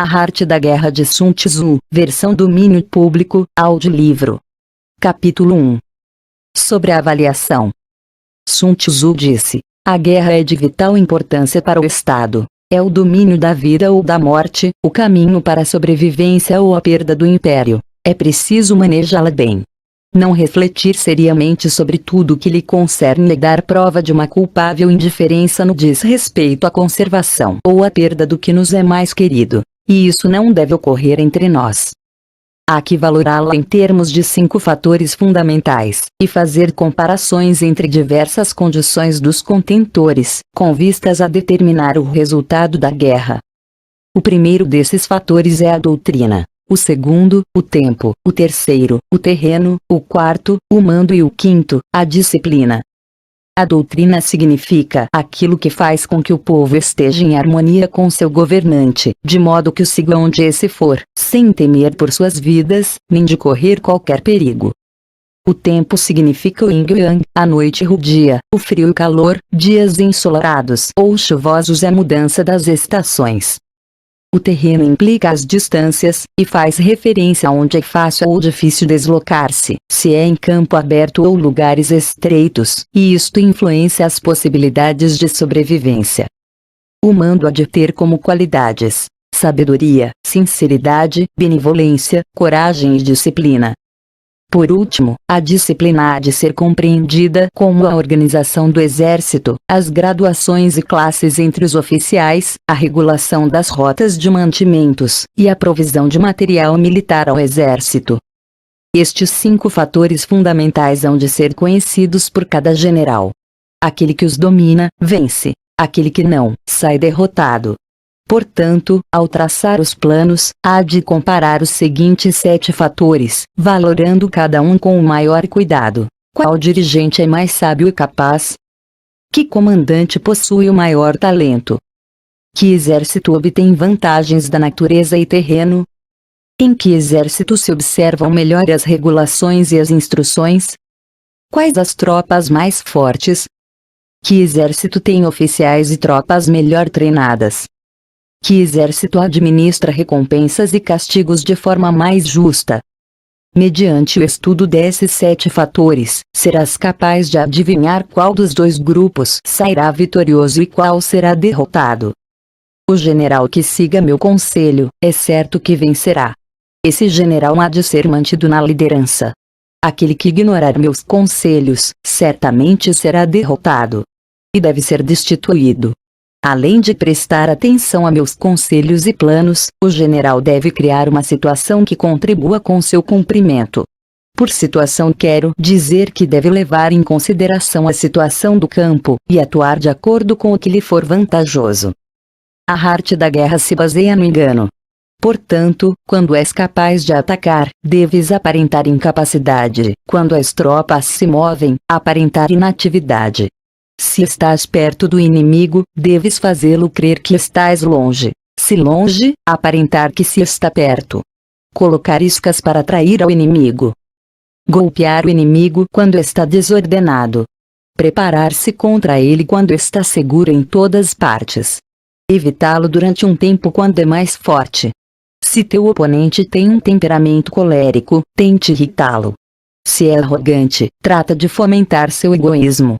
A Arte da Guerra de Sun Tzu, versão domínio público, audiolivro. Capítulo 1. Sobre a avaliação. Sun Tzu disse: a guerra é de vital importância para o Estado. É o domínio da vida ou da morte, o caminho para a sobrevivência ou a perda do império. É preciso manejá-la bem. Não refletir seriamente sobre tudo que lhe concerne e dar prova de uma culpável indiferença no desrespeito à conservação ou à perda do que nos é mais querido. E isso não deve ocorrer entre nós. Há que valorá-la em termos de 5 fatores fundamentais, e fazer comparações entre diversas condições dos contentores, com vistas a determinar o resultado da guerra. O primeiro desses fatores é a doutrina. O segundo, o tempo. O terceiro, o terreno. O quarto, o mando. E o quinto, a disciplina. A doutrina significa aquilo que faz com que o povo esteja em harmonia com seu governante, de modo que o siga onde esse for, sem temer por suas vidas, nem de correr qualquer perigo. O tempo significa o yin e o yang, a noite e o dia, o frio e o calor, dias ensolarados ou chuvosos e a mudança das estações. O terreno implica as distâncias, e faz referência a onde é fácil ou difícil deslocar-se, se é em campo aberto ou lugares estreitos, e isto influencia as possibilidades de sobrevivência. O mando há de ter como qualidades: sabedoria, sinceridade, benevolência, coragem e disciplina. Por último, a disciplina há de ser compreendida como a organização do exército, as graduações e classes entre os oficiais, a regulação das rotas de mantimentos, e a provisão de material militar ao exército. Estes 5 fatores fundamentais hão de ser conhecidos por cada general. Aquele que os domina, vence. Aquele que não, sai derrotado. Portanto, ao traçar os planos, há de comparar os seguintes 7 fatores, valorando cada um com o maior cuidado. Qual dirigente é mais sábio e capaz? Que comandante possui o maior talento? Que exército obtém vantagens da natureza e terreno? Em que exército se observam melhor as regulações e as instruções? Quais as tropas mais fortes? Que exército tem oficiais e tropas melhor treinadas? Que exército administra recompensas e castigos de forma mais justa? Mediante o estudo desses 7 fatores, serás capaz de adivinhar qual dos 2 grupos sairá vitorioso e qual será derrotado. O general que siga meu conselho, é certo que vencerá. Esse general há de ser mantido na liderança. Aquele que ignorar meus conselhos, certamente será derrotado. E deve ser destituído. Além de prestar atenção a meus conselhos e planos, o general deve criar uma situação que contribua com seu cumprimento. Por situação quero dizer que deve levar em consideração a situação do campo, e atuar de acordo com o que lhe for vantajoso. A arte da guerra se baseia no engano. Portanto, quando és capaz de atacar, deves aparentar incapacidade. Quando as tropas se movem, aparentar inatividade. Se estás perto do inimigo, deves fazê-lo crer que estás longe. Se longe, aparentar que se está perto. Colocar iscas para atrair ao inimigo. Golpear o inimigo quando está desordenado. Preparar-se contra ele quando está seguro em todas partes. Evitá-lo durante um tempo quando é mais forte. Se teu oponente tem um temperamento colérico, tente irritá-lo. Se é arrogante, trata de fomentar seu egoísmo.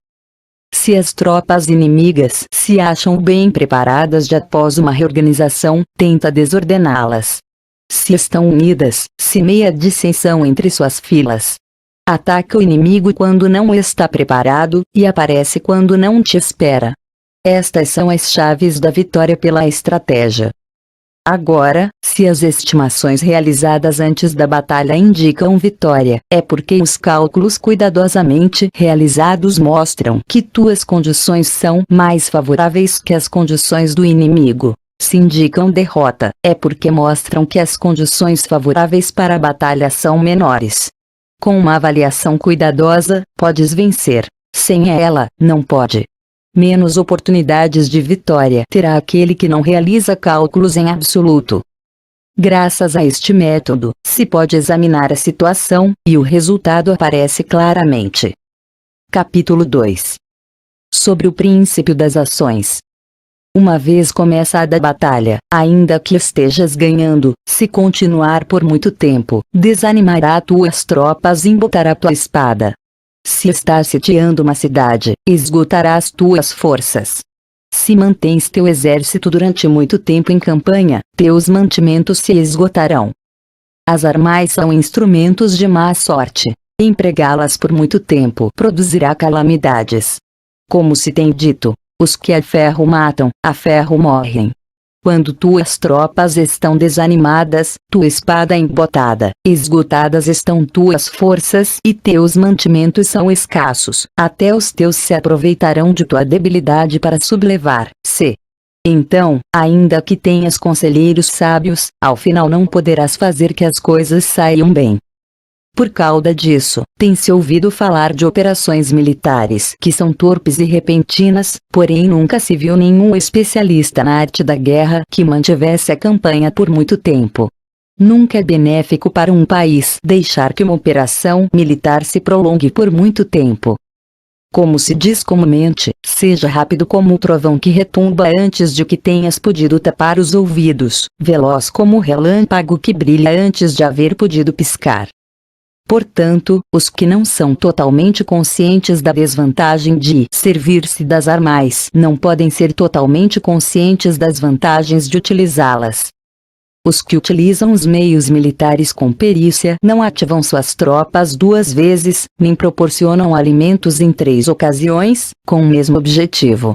Se as tropas inimigas se acham bem preparadas já após uma reorganização, tenta desordená-las. Se estão unidas, semeia dissensão entre suas filas. Ataca o inimigo quando não está preparado, e aparece quando não te espera. Estas são as chaves da vitória pela estratégia. Agora, se as estimações realizadas antes da batalha indicam vitória, é porque os cálculos cuidadosamente realizados mostram que tuas condições são mais favoráveis que as condições do inimigo. Se indicam derrota, é porque mostram que as condições favoráveis para a batalha são menores. Com uma avaliação cuidadosa, podes vencer. Sem ela, não pode. Menos oportunidades de vitória terá aquele que não realiza cálculos em absoluto. Graças a este método, se pode examinar a situação, e o resultado aparece claramente. Capítulo 2. Sobre o princípio das ações. Uma vez começada a batalha, ainda que estejas ganhando, se continuar por muito tempo, desanimará tuas tropas e embotará tua espada. Se estás sitiando uma cidade, esgotarás tuas forças. Se mantens teu exército durante muito tempo em campanha, teus mantimentos se esgotarão. As armas são instrumentos de má sorte. Empregá-las por muito tempo produzirá calamidades. Como se tem dito, os que a ferro matam, a ferro morrem. Quando tuas tropas estão desanimadas, tua espada embotada, esgotadas estão tuas forças e teus mantimentos são escassos, até os teus se aproveitarão de tua debilidade para sublevar-se. Então, ainda que tenhas conselheiros sábios, ao final não poderás fazer que as coisas saiam bem. Por causa disso, tem-se ouvido falar de operações militares que são torpes e repentinas, porém nunca se viu nenhum especialista na arte da guerra que mantivesse a campanha por muito tempo. Nunca é benéfico para um país deixar que uma operação militar se prolongue por muito tempo. Como se diz comumente, seja rápido como o trovão que retumba antes de que tenhas podido tapar os ouvidos, veloz como o relâmpago que brilha antes de haver podido piscar. Portanto, os que não são totalmente conscientes da desvantagem de servir-se das armas não podem ser totalmente conscientes das vantagens de utilizá-las. Os que utilizam os meios militares com perícia não ativam suas tropas 2 vezes, nem proporcionam alimentos em 3 ocasiões, com o mesmo objetivo.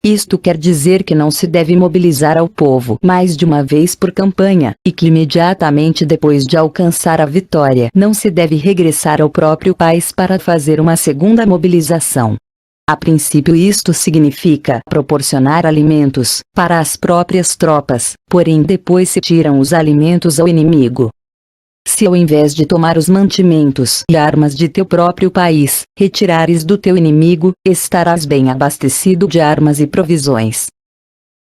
Isto quer dizer que não se deve mobilizar ao povo mais de uma vez por campanha, e que imediatamente depois de alcançar a vitória não se deve regressar ao próprio país para fazer uma segunda mobilização. A princípio isto significa proporcionar alimentos para as próprias tropas, porém depois se tiram os alimentos ao inimigo. Se ao invés de tomar os mantimentos e armas de teu próprio país, retirares do teu inimigo, estarás bem abastecido de armas e provisões.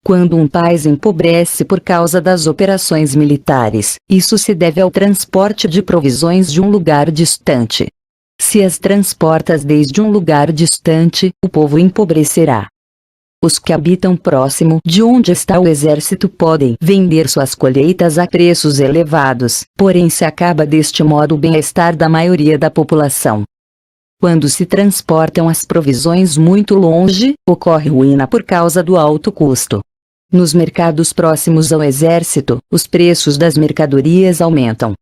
Quando um país empobrece por causa das operações militares, isso se deve ao transporte de provisões de um lugar distante. Se as transportas desde um lugar distante, o povo empobrecerá. Os que habitam próximo de onde está o exército podem vender suas colheitas a preços elevados, porém se acaba deste modo o bem-estar da maioria da população. Quando se transportam as provisões muito longe, ocorre ruína por causa do alto custo. Nos mercados próximos ao exército, os preços das mercadorias aumentam.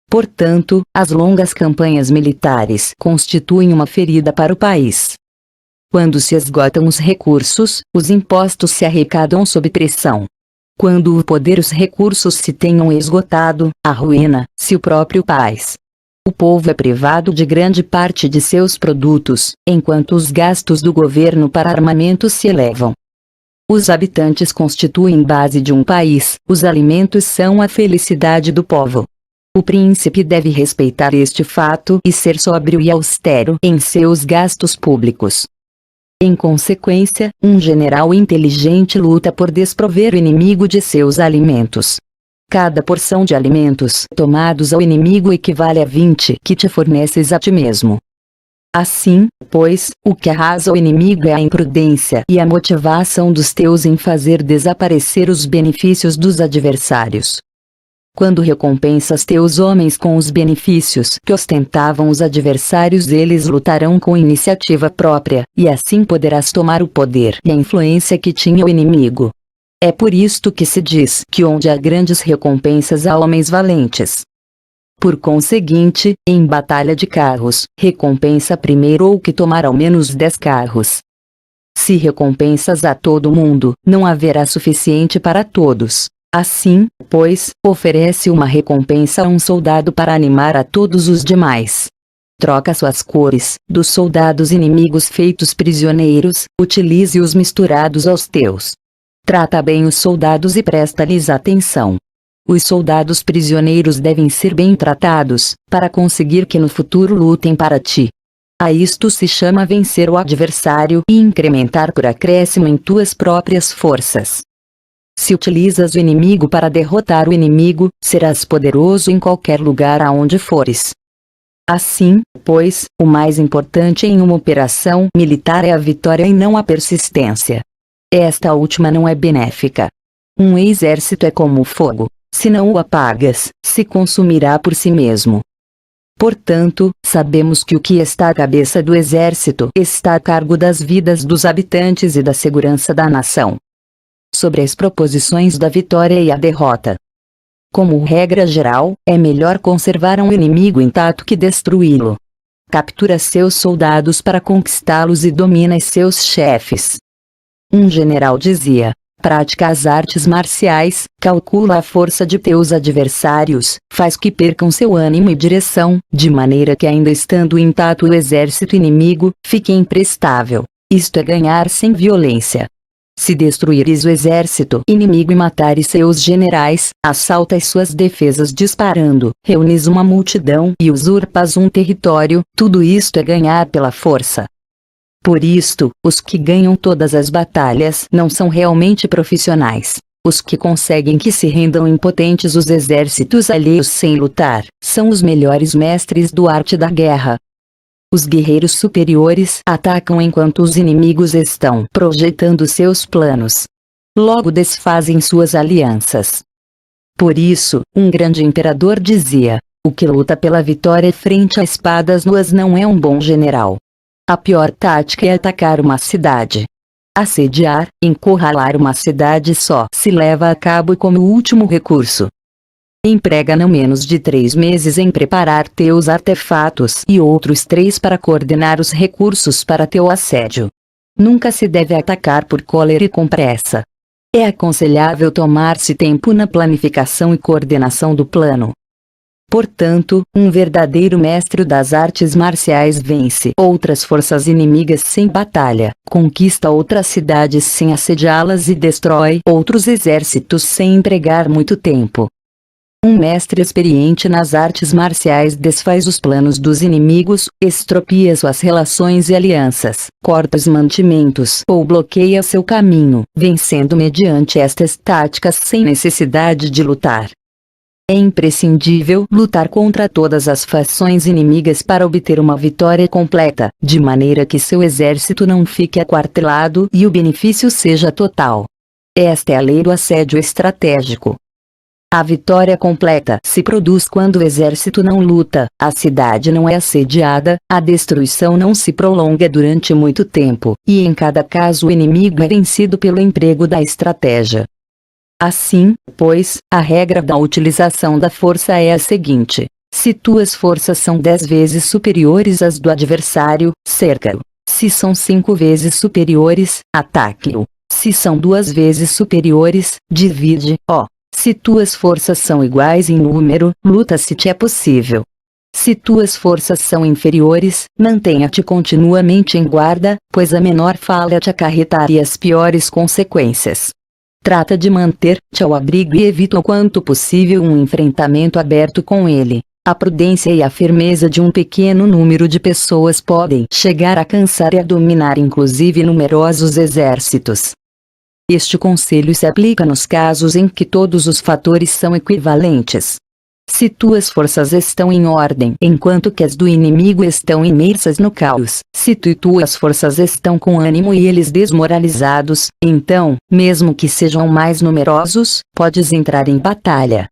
Portanto, as longas campanhas militares constituem uma ferida para o país. Quando se esgotam os recursos, os impostos se arrecadam sob pressão. Quando o poder e os recursos se tenham esgotado, arruína-se o próprio país. O povo é privado de grande parte de seus produtos, enquanto os gastos do governo para armamento se elevam. Os habitantes constituem base de um país, os alimentos são a felicidade do povo. O príncipe deve respeitar este fato e ser sóbrio e austero em seus gastos públicos. Em consequência, um general inteligente luta por desprover o inimigo de seus alimentos. Cada porção de alimentos tomados ao inimigo equivale a 20 que te forneces a ti mesmo. Assim, pois, o que arrasa o inimigo é a imprudência e a motivação dos teus em fazer desaparecer os benefícios dos adversários. Quando recompensas teus homens com os benefícios que ostentavam os adversários, eles lutarão com iniciativa própria, e assim poderás tomar o poder e a influência que tinha o inimigo. É por isto que se diz que onde há grandes recompensas há homens valentes. Por conseguinte, em batalha de carros, recompensa primeiro o que tomar ao menos 10 carros. Se recompensas a todo mundo, não haverá suficiente para todos. Assim, pois, oferece uma recompensa a um soldado para animar a todos os demais. Troca suas cores, dos soldados inimigos feitos prisioneiros, utilize-os misturados aos teus. Trata bem os soldados e presta-lhes atenção. Os soldados prisioneiros devem ser bem tratados, para conseguir que no futuro lutem para ti. A isto se chama vencer o adversário e incrementar por acréscimo em tuas próprias forças. Se utilizas o inimigo para derrotar o inimigo, serás poderoso em qualquer lugar aonde fores. Assim, pois, o mais importante em uma operação militar é a vitória e não a persistência. Esta última não é benéfica. Um exército é como o fogo, se não o apagas, se consumirá por si mesmo. Portanto, sabemos que o que está à cabeça do exército está a cargo das vidas dos habitantes e da segurança da nação. Sobre as proposições da vitória e a derrota. Como regra geral, é melhor conservar um inimigo intacto que destruí-lo. Captura seus soldados para conquistá-los e domina seus chefes. Um general dizia: pratica as artes marciais, calcula a força de teus adversários, faz que percam seu ânimo e direção, de maneira que ainda estando intacto o exército inimigo, fique imprestável. Isto é ganhar sem violência. Se destruires o exército inimigo e matares seus generais, assaltas suas defesas disparando, reunes uma multidão e usurpas um território, tudo isto é ganhar pela força. Por isto, os que ganham todas as batalhas não são realmente profissionais. Os que conseguem que se rendam impotentes os exércitos alheios sem lutar, são os melhores mestres do arte da guerra. Os guerreiros superiores atacam enquanto os inimigos estão projetando seus planos. Logo desfazem suas alianças. Por isso, um grande imperador dizia: o que luta pela vitória frente a espadas nuas não é um bom general. A pior tática é atacar uma cidade. Assediar, encurralar uma cidade só se leva a cabo como último recurso. Emprega não menos de 3 meses em preparar teus artefatos e outros 3 para coordenar os recursos para teu assédio. Nunca se deve atacar por cólera e com pressa. É aconselhável tomar-se tempo na planificação e coordenação do plano. Portanto, um verdadeiro mestre das artes marciais vence outras forças inimigas sem batalha, conquista outras cidades sem assediá-las e destrói outros exércitos sem empregar muito tempo. Um mestre experiente nas artes marciais desfaz os planos dos inimigos, estropia suas relações e alianças, corta os mantimentos ou bloqueia seu caminho, vencendo mediante estas táticas sem necessidade de lutar. É imprescindível lutar contra todas as fações inimigas para obter uma vitória completa, de maneira que seu exército não fique aquartelado e o benefício seja total. Esta é a lei do assédio estratégico. A vitória completa se produz quando o exército não luta, a cidade não é assediada, a destruição não se prolonga durante muito tempo, e em cada caso o inimigo é vencido pelo emprego da estratégia. Assim, pois, a regra da utilização da força é a seguinte: se tuas forças são 10 vezes superiores às do adversário, cerca-o. Se são 5 vezes superiores, ataque-o. Se são 2 vezes superiores, divide-o. Se tuas forças são iguais em número, luta se te é possível. Se tuas forças são inferiores, mantenha-te continuamente em guarda, pois a menor falha te acarretaria as piores consequências. Trata de manter-te ao abrigo e evita o quanto possível um enfrentamento aberto com ele. A prudência e a firmeza de um pequeno número de pessoas podem chegar a cansar e a dominar inclusive numerosos exércitos. Este conselho se aplica nos casos em que todos os fatores são equivalentes. Se tuas forças estão em ordem enquanto que as do inimigo estão imersas no caos, se tu e tuas forças estão com ânimo e eles desmoralizados, então, mesmo que sejam mais numerosos, podes entrar em batalha.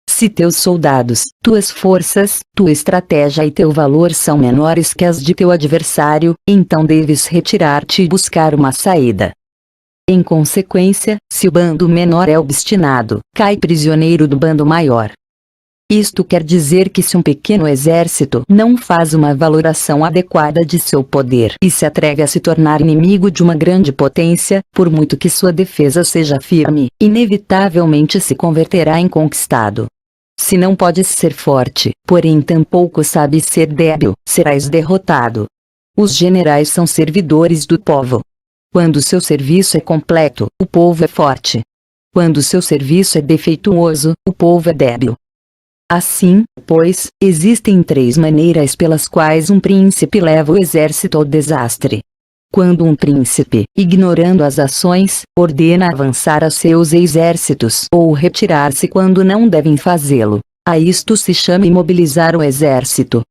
Se teus soldados, tuas forças, tua estratégia e teu valor são menores que as de teu adversário, então deves retirar-te e buscar uma saída. Em consequência, se o bando menor é obstinado, cai prisioneiro do bando maior. Isto quer dizer que se um pequeno exército não faz uma valoração adequada de seu poder e se atreve a se tornar inimigo de uma grande potência, por muito que sua defesa seja firme, inevitavelmente se converterá em conquistado. Se não podes ser forte, porém tampouco sabes ser débil, serás derrotado. Os generais são servidores do povo. Quando seu serviço é completo, o povo é forte. Quando seu serviço é defeituoso, o povo é débil. Assim, pois, existem 3 maneiras pelas quais um príncipe leva o exército ao desastre. Quando um príncipe, ignorando as ações, ordena avançar a seus exércitos ou retirar-se quando não devem fazê-lo, a isto se chama imobilizar o exército.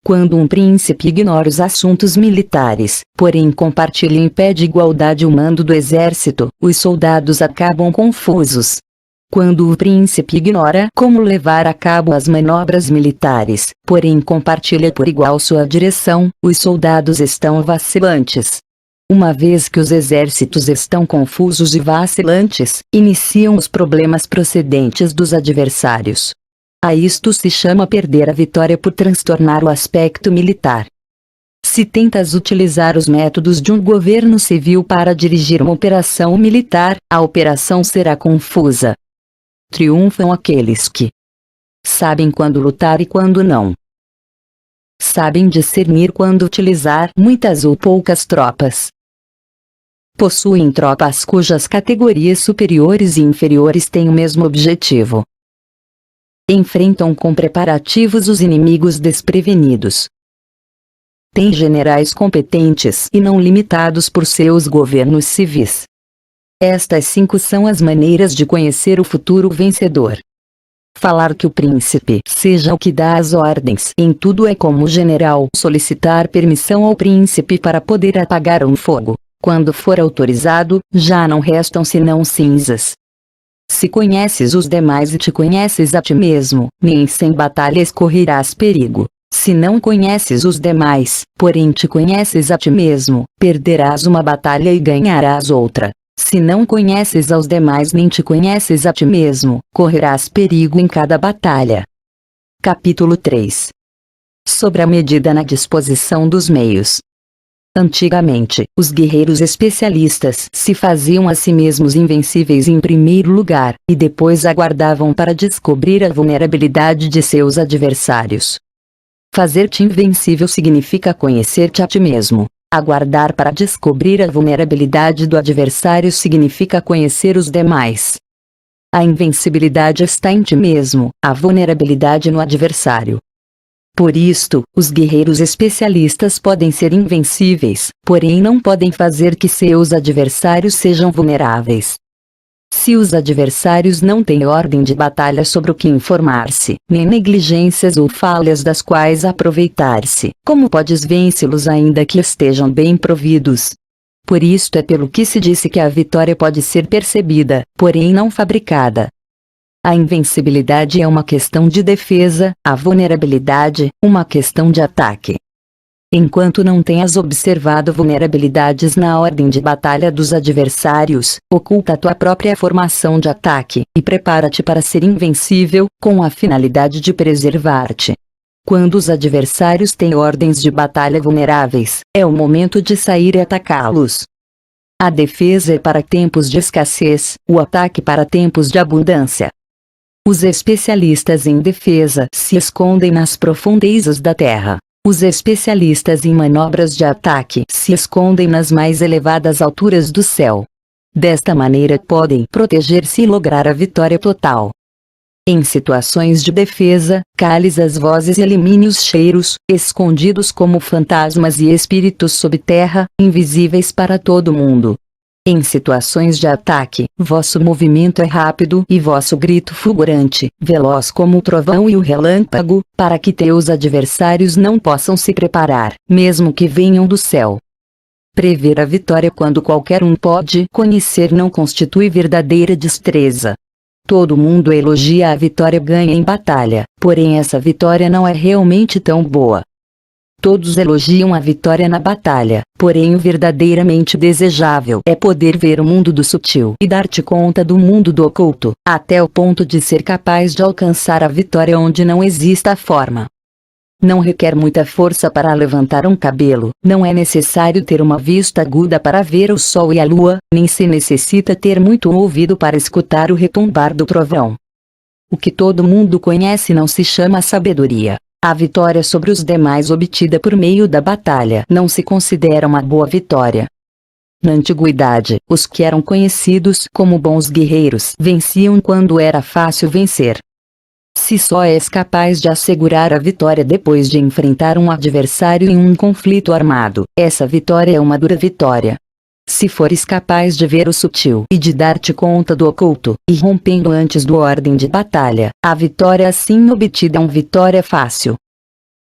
Quando um príncipe ignora os assuntos militares, porém compartilha em pé de igualdade o mando do exército, os soldados acabam confusos. Quando o príncipe ignora como levar a cabo as manobras militares, porém compartilha por igual sua direção, os soldados estão vacilantes. Uma vez que os exércitos estão confusos e vacilantes, iniciam os problemas procedentes dos adversários. A isto se chama perder a vitória por transtornar o aspecto militar. Se tentas utilizar os métodos de um governo civil para dirigir uma operação militar, a operação será confusa. Triunfam aqueles que sabem quando lutar e quando não. Sabem discernir quando utilizar muitas ou poucas tropas. Possuem tropas cujas categorias superiores e inferiores têm o mesmo objetivo. Enfrentam com preparativos os inimigos desprevenidos. Têm generais competentes e não limitados por seus governos civis. Estas 5 são as maneiras de conhecer o futuro vencedor. Falar que o príncipe seja o que dá as ordens em tudo é como o general solicitar permissão ao príncipe para poder apagar um fogo. Quando for autorizado, já não restam senão cinzas. Se conheces os demais e te conheces a ti mesmo, nem sem batalhas correrás perigo. Se não conheces os demais, porém te conheces a ti mesmo, perderás uma batalha e ganharás outra. Se não conheces aos demais nem te conheces a ti mesmo, correrás perigo em cada batalha. Capítulo 3. Sobre a medida na disposição dos meios. Antigamente, os guerreiros especialistas se faziam a si mesmos invencíveis em primeiro lugar, e depois aguardavam para descobrir a vulnerabilidade de seus adversários. Fazer-te invencível significa conhecer-te a ti mesmo. Aguardar para descobrir a vulnerabilidade do adversário significa conhecer os demais. A invencibilidade está em ti mesmo, a vulnerabilidade no adversário. Por isto, os guerreiros especialistas podem ser invencíveis, porém não podem fazer que seus adversários sejam vulneráveis. Se os adversários não têm ordem de batalha sobre o que informar-se, nem negligências ou falhas das quais aproveitar-se, como podes vencê-los ainda que estejam bem providos? Por isto é pelo que se disse que a vitória pode ser percebida, porém não fabricada. A invencibilidade é uma questão de defesa, a vulnerabilidade, uma questão de ataque. Enquanto não tenhas observado vulnerabilidades na ordem de batalha dos adversários, oculta tua própria formação de ataque, e prepara-te para ser invencível, com a finalidade de preservar-te. Quando os adversários têm ordens de batalha vulneráveis, é o momento de sair e atacá-los. A defesa é para tempos de escassez, o ataque para tempos de abundância. Os especialistas em defesa se escondem nas profundezas da terra. Os especialistas em manobras de ataque se escondem nas mais elevadas alturas do céu. Desta maneira podem proteger-se e lograr a vitória total. Em situações de defesa, cales as vozes e elimine os cheiros, escondidos como fantasmas e espíritos sob terra, invisíveis para todo mundo. Em situações de ataque, vosso movimento é rápido e vosso grito fulgurante, veloz como o trovão e o relâmpago, para que teus adversários não possam se preparar, mesmo que venham do céu. Prever a vitória quando qualquer um pode conhecer não constitui verdadeira destreza. Todo mundo elogia a vitória ganha em batalha, porém essa vitória não é realmente tão boa. Todos elogiam a vitória na batalha, porém o verdadeiramente desejável é poder ver o mundo do sutil e dar-te conta do mundo do oculto, até o ponto de ser capaz de alcançar a vitória onde não exista a forma. Não requer muita força para levantar um cabelo, não é necessário ter uma vista aguda para ver o sol e a lua, nem se necessita ter muito ouvido para escutar o retumbar do trovão. O que todo mundo conhece não se chama sabedoria. A vitória sobre os demais obtida por meio da batalha não se considera uma boa vitória. Na antiguidade, os que eram conhecidos como bons guerreiros venciam quando era fácil vencer. Se só és capaz de assegurar a vitória depois de enfrentar um adversário em um conflito armado, essa vitória é uma dura vitória. Se fores capaz de ver o sutil e de dar-te conta do oculto, e rompendo antes do ordem de batalha, a vitória assim obtida é uma vitória fácil.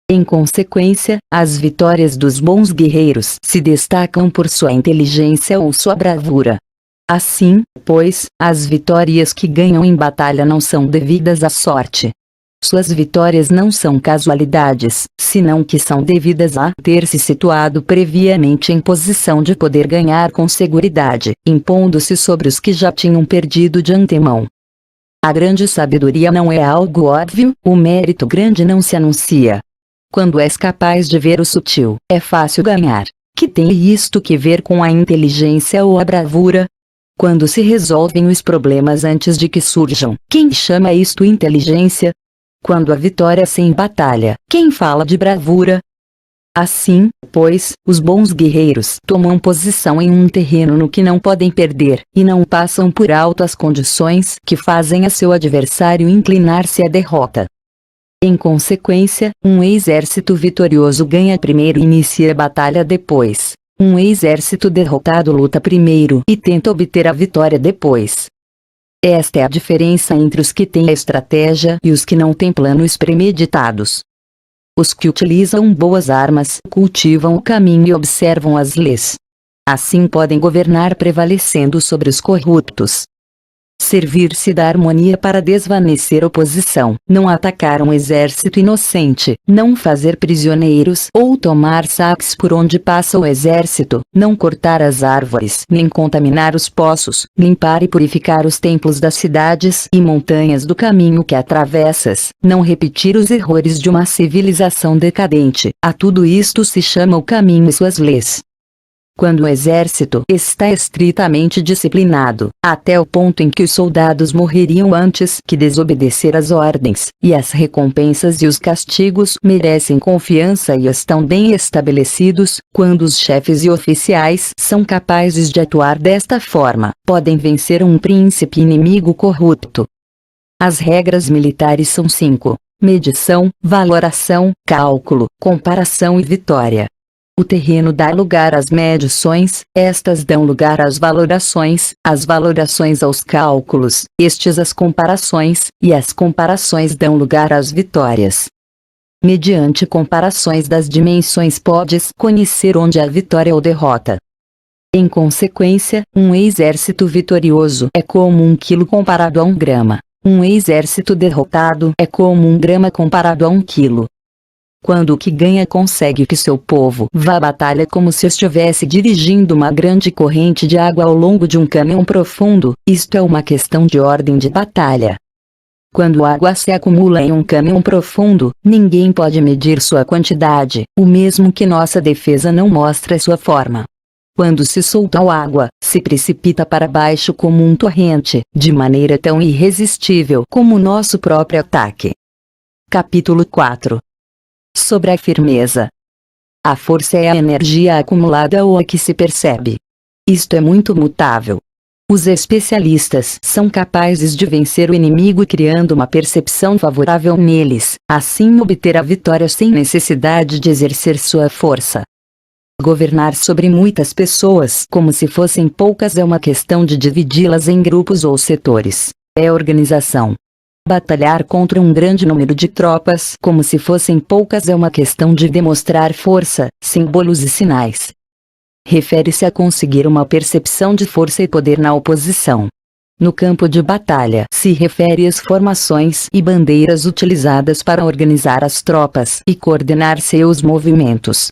Em consequência, as vitórias dos bons guerreiros se destacam por sua inteligência ou sua bravura. Assim, pois, as vitórias que ganham em batalha não são devidas à sorte. Suas vitórias não são casualidades, senão que são devidas a ter se situado previamente em posição de poder ganhar com seguridade, impondo-se sobre os que já tinham perdido de antemão. A grande sabedoria não é algo óbvio, o mérito grande não se anuncia. Quando és capaz de ver o sutil, é fácil ganhar. Que tem isto que ver com a inteligência ou a bravura? Quando se resolvem os problemas antes de que surjam, quem chama isto inteligência? Quando a vitória se batalha, quem fala de bravura? Assim, pois, os bons guerreiros tomam posição em um terreno no que não podem perder, e não passam por alto as condições que fazem a seu adversário inclinar-se à derrota. Em consequência, um exército vitorioso ganha primeiro e inicia a batalha depois. Um exército derrotado luta primeiro e tenta obter a vitória depois. Esta é a diferença entre os que têm a estratégia e os que não têm planos premeditados. Os que utilizam boas armas cultivam o caminho e observam as leis. Assim podem governar prevalecendo sobre os corruptos. Servir-se da harmonia para desvanecer oposição, não atacar um exército inocente, não fazer prisioneiros ou tomar saques por onde passa o exército, não cortar as árvores, nem contaminar os poços, limpar e purificar os templos das cidades e montanhas do caminho que atravessas, não repetir os erros de uma civilização decadente. A tudo isto se chama o caminho e suas leis. Quando o exército está estritamente disciplinado, até o ponto em que os soldados morreriam antes que desobedecer às ordens, e as recompensas e os castigos merecem confiança e estão bem estabelecidos, quando os chefes e oficiais são capazes de atuar desta forma, podem vencer um príncipe inimigo corrupto. As regras militares são 5: medição, valoração, cálculo, comparação e vitória. O terreno dá lugar às medições, estas dão lugar às valorações aos cálculos, estes às comparações, e as comparações dão lugar às vitórias. Mediante comparações das dimensões podes conhecer onde há vitória ou derrota. Em consequência, um exército vitorioso é como 1 quilo comparado a 1 grama. Um exército derrotado é como 1 grama comparado a 1 quilo. Quando o que ganha consegue que seu povo vá à batalha como se estivesse dirigindo uma grande corrente de água ao longo de um caminhão profundo, isto é uma questão de ordem de batalha. Quando a água se acumula em um caminhão profundo, ninguém pode medir sua quantidade, o mesmo que nossa defesa não mostra sua forma. Quando se solta a água, se precipita para baixo como um torrente, de maneira tão irresistível como o nosso próprio ataque. Capítulo 4. Sobre a firmeza. A força é a energia acumulada ou a que se percebe. Isto é muito mutável. Os especialistas são capazes de vencer o inimigo criando uma percepção favorável neles, assim obter a vitória sem necessidade de exercer sua força. Governar sobre muitas pessoas como se fossem poucas é uma questão de dividi-las em grupos ou setores. É organização. Batalhar contra um grande número de tropas como se fossem poucas é uma questão de demonstrar força, símbolos e sinais. Refere-se a conseguir uma percepção de força e poder na oposição. No campo de batalha se refere às formações e bandeiras utilizadas para organizar as tropas e coordenar seus movimentos.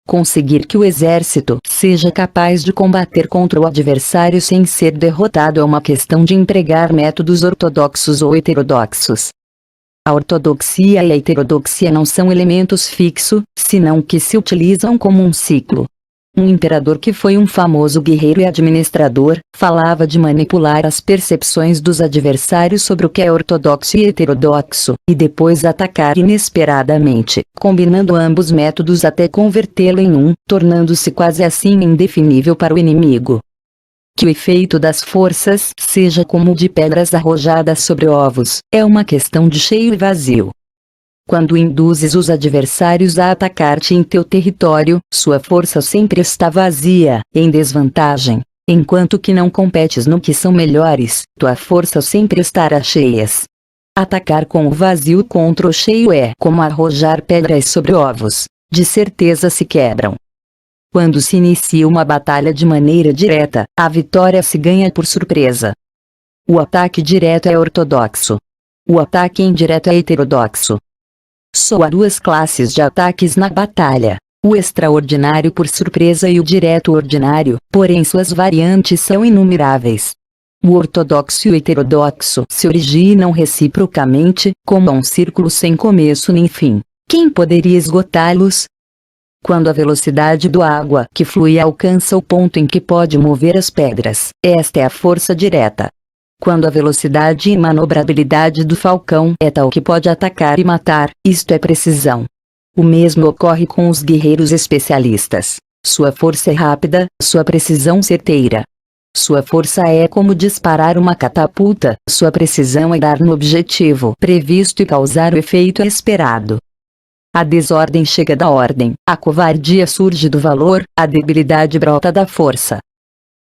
Conseguir que o exército seja capaz de combater contra o adversário sem ser derrotado é uma questão de empregar métodos ortodoxos ou heterodoxos. A ortodoxia e a heterodoxia não são elementos fixos, senão que se utilizam como um ciclo. Um imperador que foi um famoso guerreiro e administrador, falava de manipular as percepções dos adversários sobre o que é ortodoxo e heterodoxo, e depois atacar inesperadamente, combinando ambos métodos até convertê-lo em um, tornando-se quase assim indefinível para o inimigo. Que o efeito das forças seja como o de pedras arrojadas sobre ovos, é uma questão de cheio e vazio. Quando induzes os adversários a atacar-te em teu território, sua força sempre está vazia, em desvantagem. Enquanto que não competes no que são melhores, tua força sempre estará cheias. Atacar com o vazio contra o cheio é como arrojar pedras sobre ovos, de certeza se quebram. Quando se inicia uma batalha de maneira direta, a vitória se ganha por surpresa. O ataque direto é ortodoxo. O ataque indireto é heterodoxo. Só há duas classes de ataques na batalha: o extraordinário por surpresa e o direto ordinário, porém suas variantes são inumeráveis. O ortodoxo e o heterodoxo se originam reciprocamente, como um círculo sem começo nem fim. Quem poderia esgotá-los? Quando a velocidade do água que flui alcança o ponto em que pode mover as pedras, esta é a força direta. Quando a velocidade e manobrabilidade do falcão é tal que pode atacar e matar, isto é precisão. O mesmo ocorre com os guerreiros especialistas. Sua força é rápida, sua precisão certeira. Sua força é como disparar uma catapulta, sua precisão é dar no objetivo previsto e causar o efeito esperado. A desordem chega da ordem, a covardia surge do valor, a debilidade brota da força.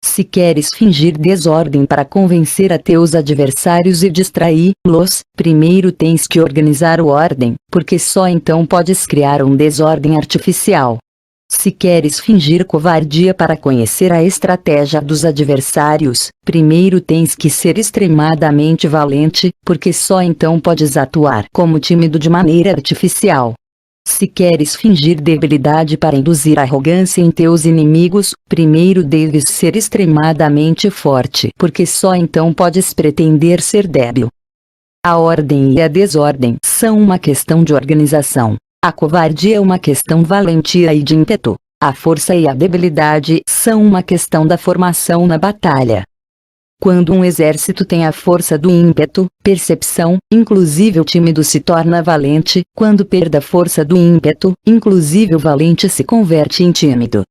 Se queres fingir desordem para convencer a teus adversários e distraí-los, primeiro tens que organizar o ordem, porque só então podes criar um desordem artificial. Se queres fingir covardia para conhecer a estratégia dos adversários, primeiro tens que ser extremadamente valente, porque só então podes atuar como tímido de maneira artificial. Se queres fingir debilidade para induzir arrogância em teus inimigos, primeiro deves ser extremadamente forte, porque só então podes pretender ser débil. A ordem e a desordem são uma questão de organização. A covardia é uma questão valentia e de ímpeto. A força e a debilidade são uma questão da formação na batalha. Quando um exército tem a força do ímpeto, percepção, inclusive o tímido se torna valente; quando perde a força do ímpeto, inclusive o valente se converte em tímido.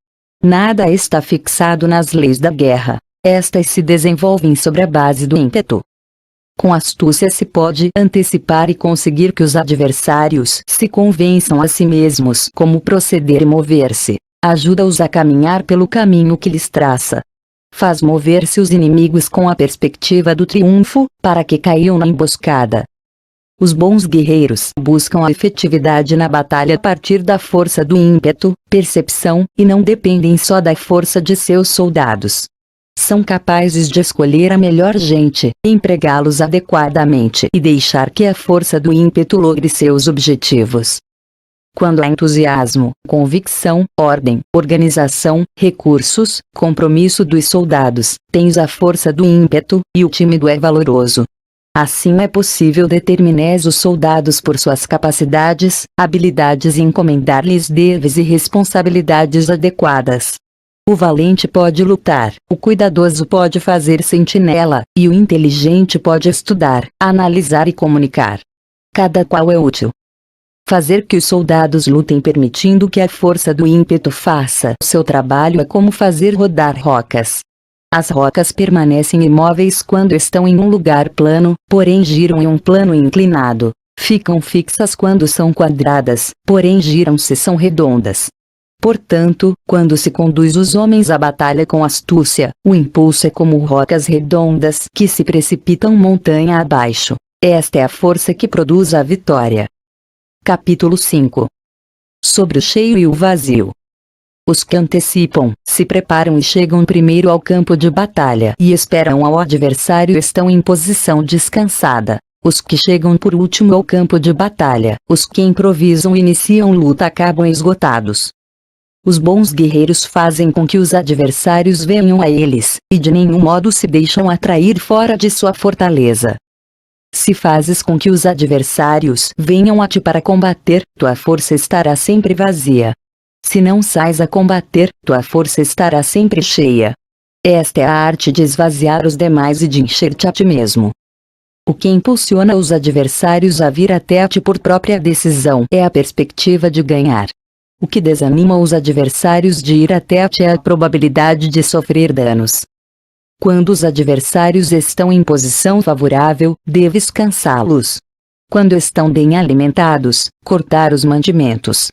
Nada está fixado nas leis da guerra. Estas se desenvolvem sobre a base do ímpeto. Com astúcia se pode antecipar e conseguir que os adversários se convençam a si mesmos como proceder e mover-se. Ajuda-os a caminhar pelo caminho que lhes traça. Faz mover-se os inimigos com a perspectiva do triunfo, para que caiam na emboscada. Os bons guerreiros buscam a efetividade na batalha a partir da força do ímpeto, percepção, e não dependem só da força de seus soldados. São capazes de escolher a melhor gente, empregá-los adequadamente e deixar que a força do ímpeto logre seus objetivos. Quando há entusiasmo, convicção, ordem, organização, recursos, compromisso dos soldados, tens a força do ímpeto, e o tímido é valoroso. Assim é possível determinar os soldados por suas capacidades, habilidades e encomendar-lhes deveres e responsabilidades adequadas. O valente pode lutar, o cuidadoso pode fazer sentinela, e o inteligente pode estudar, analisar e comunicar. Cada qual é útil. Fazer que os soldados lutem permitindo que a força do ímpeto faça seu trabalho é como fazer rodar rocas. As rocas permanecem imóveis quando estão em um lugar plano, porém giram em um plano inclinado. Ficam fixas quando são quadradas, porém giram se são redondas. Portanto, quando se conduz os homens à batalha com astúcia, o impulso é como rocas redondas que se precipitam montanha abaixo. Esta é a força que produz a vitória. Capítulo 5. Sobre o cheio e o vazio. Os que antecipam, se preparam e chegam primeiro ao campo de batalha e esperam ao adversário estão em posição descansada. Os que chegam por último ao campo de batalha, os que improvisam e iniciam luta acabam esgotados. Os bons guerreiros fazem com que os adversários venham a eles, e de nenhum modo se deixam atrair fora de sua fortaleza. Se fazes com que os adversários venham a ti para combater, tua força estará sempre vazia. Se não sais a combater, tua força estará sempre cheia. Esta é a arte de esvaziar os demais e de encher-te a ti mesmo. O que impulsiona os adversários a vir até a ti por própria decisão é a perspectiva de ganhar. O que desanima os adversários de ir até a ti é a probabilidade de sofrer danos. Quando os adversários estão em posição favorável, deves cansá-los. Quando estão bem alimentados, cortar os mantimentos.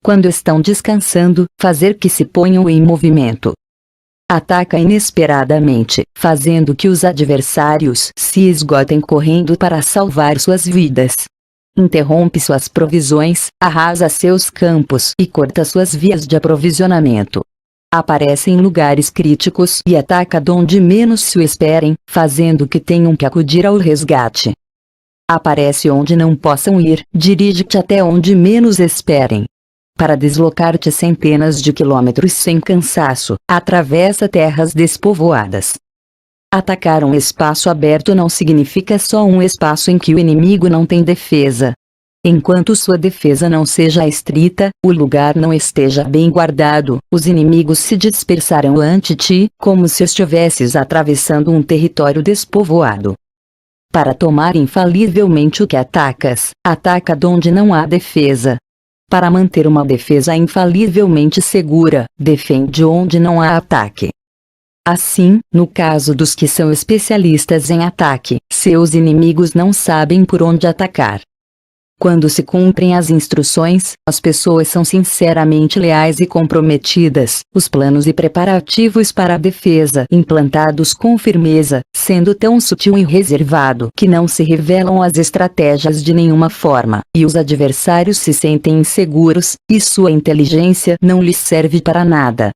Quando estão descansando, fazer que se ponham em movimento. Ataca inesperadamente, fazendo que os adversários se esgotem correndo para salvar suas vidas. Interrompe suas provisões, arrasa seus campos e corta suas vias de aprovisionamento. Aparece em lugares críticos e ataca donde menos se o esperem, fazendo que tenham que acudir ao resgate. Aparece onde não possam ir, dirige-te até onde menos esperem. Para deslocar-te centenas de quilômetros sem cansaço, atravessa terras despovoadas. Atacar um espaço aberto não significa só um espaço em que o inimigo não tem defesa. Enquanto sua defesa não seja estrita, o lugar não esteja bem guardado, os inimigos se dispersarão ante ti, como se estivesses atravessando um território despovoado. Para tomar infalivelmente o que atacas, ataca donde não há defesa. Para manter uma defesa infalivelmente segura, defende onde não há ataque. Assim, no caso dos que são especialistas em ataque, seus inimigos não sabem por onde atacar. Quando se cumprem as instruções, as pessoas são sinceramente leais e comprometidas, os planos e preparativos para a defesa implantados com firmeza, sendo tão sutil e reservado que não se revelam as estratégias de nenhuma forma, e os adversários se sentem inseguros, e sua inteligência não lhes serve para nada.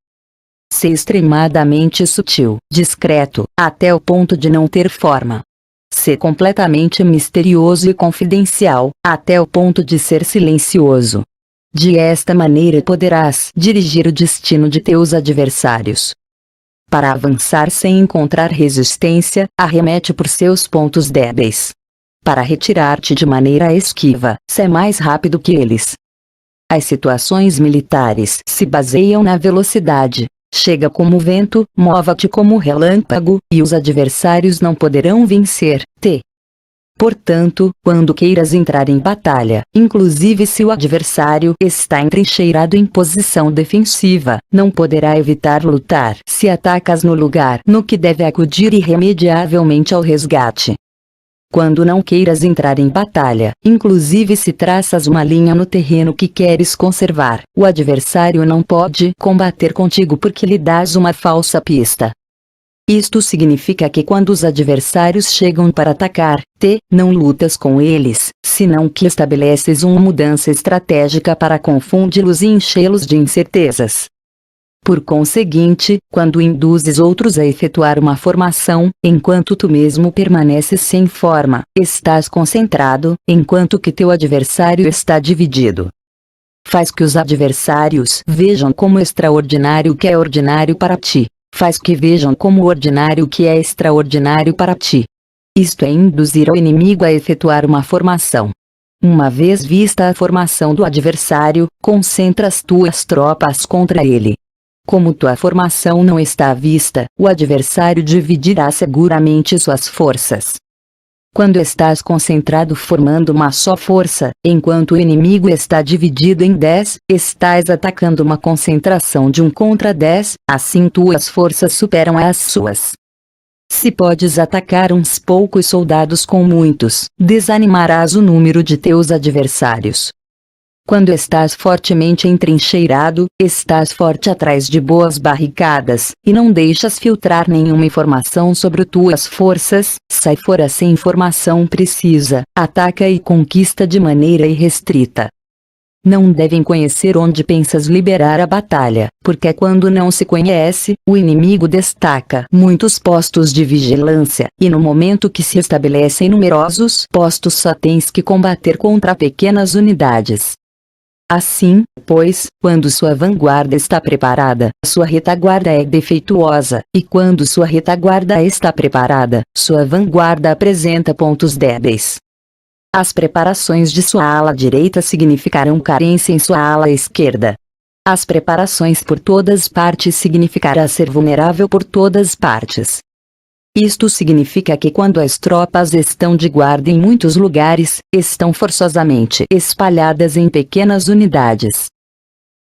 Ser extremadamente sutil, discreto, até o ponto de não ter forma. Ser completamente misterioso e confidencial, até o ponto de ser silencioso. De esta maneira poderás dirigir o destino de teus adversários. Para avançar sem encontrar resistência, arremete por seus pontos débeis. Para retirar-te de maneira esquiva, sé mais rápido que eles. As situações militares se baseiam na velocidade. Chega como o vento, mova-te como o relâmpago, e os adversários não poderão vencer-te. Portanto, quando queiras entrar em batalha, inclusive se o adversário está entrincheirado em posição defensiva, não poderá evitar lutar se atacas no lugar no que deve acudir irremediavelmente ao resgate. Quando não queiras entrar em batalha, inclusive se traças uma linha no terreno que queres conservar, o adversário não pode combater contigo porque lhe dás uma falsa pista. Isto significa que quando os adversários chegam para atacar-te, não lutas com eles, senão que estabeleces uma mudança estratégica para confundi-los e enchê-los de incertezas. Por conseguinte, quando induzes outros a efetuar uma formação, enquanto tu mesmo permaneces sem forma, estás concentrado, enquanto que teu adversário está dividido. Faz que os adversários vejam como extraordinário o que é ordinário para ti. Faz que vejam como ordinário o que é extraordinário para ti. Isto é induzir o inimigo a efetuar uma formação. Uma vez vista a formação do adversário, concentras tuas tropas contra ele. Como tua formação não está à vista, o adversário dividirá seguramente suas forças. Quando estás concentrado formando uma só força, enquanto o inimigo está dividido em 10, estás atacando uma concentração de 1 contra 10, assim tuas forças superam as suas. Se podes atacar uns poucos soldados com muitos, desanimarás o número de teus adversários. Quando estás fortemente entrincheirado, estás forte atrás de boas barricadas, e não deixas filtrar nenhuma informação sobre tuas forças, sai fora sem informação precisa, ataca e conquista de maneira irrestrita. Não devem conhecer onde pensas liberar a batalha, porque quando não se conhece, o inimigo destaca muitos postos de vigilância, e no momento que se estabelecem numerosos postos só tens que combater contra pequenas unidades. Assim, pois, quando sua vanguarda está preparada, sua retaguarda é defeituosa, e quando sua retaguarda está preparada, sua vanguarda apresenta pontos débeis. As preparações de sua ala direita significarão carência em sua ala esquerda. As preparações por todas partes significará ser vulnerável por todas partes. Isto significa que quando as tropas estão de guarda em muitos lugares, estão forçosamente espalhadas em pequenas unidades.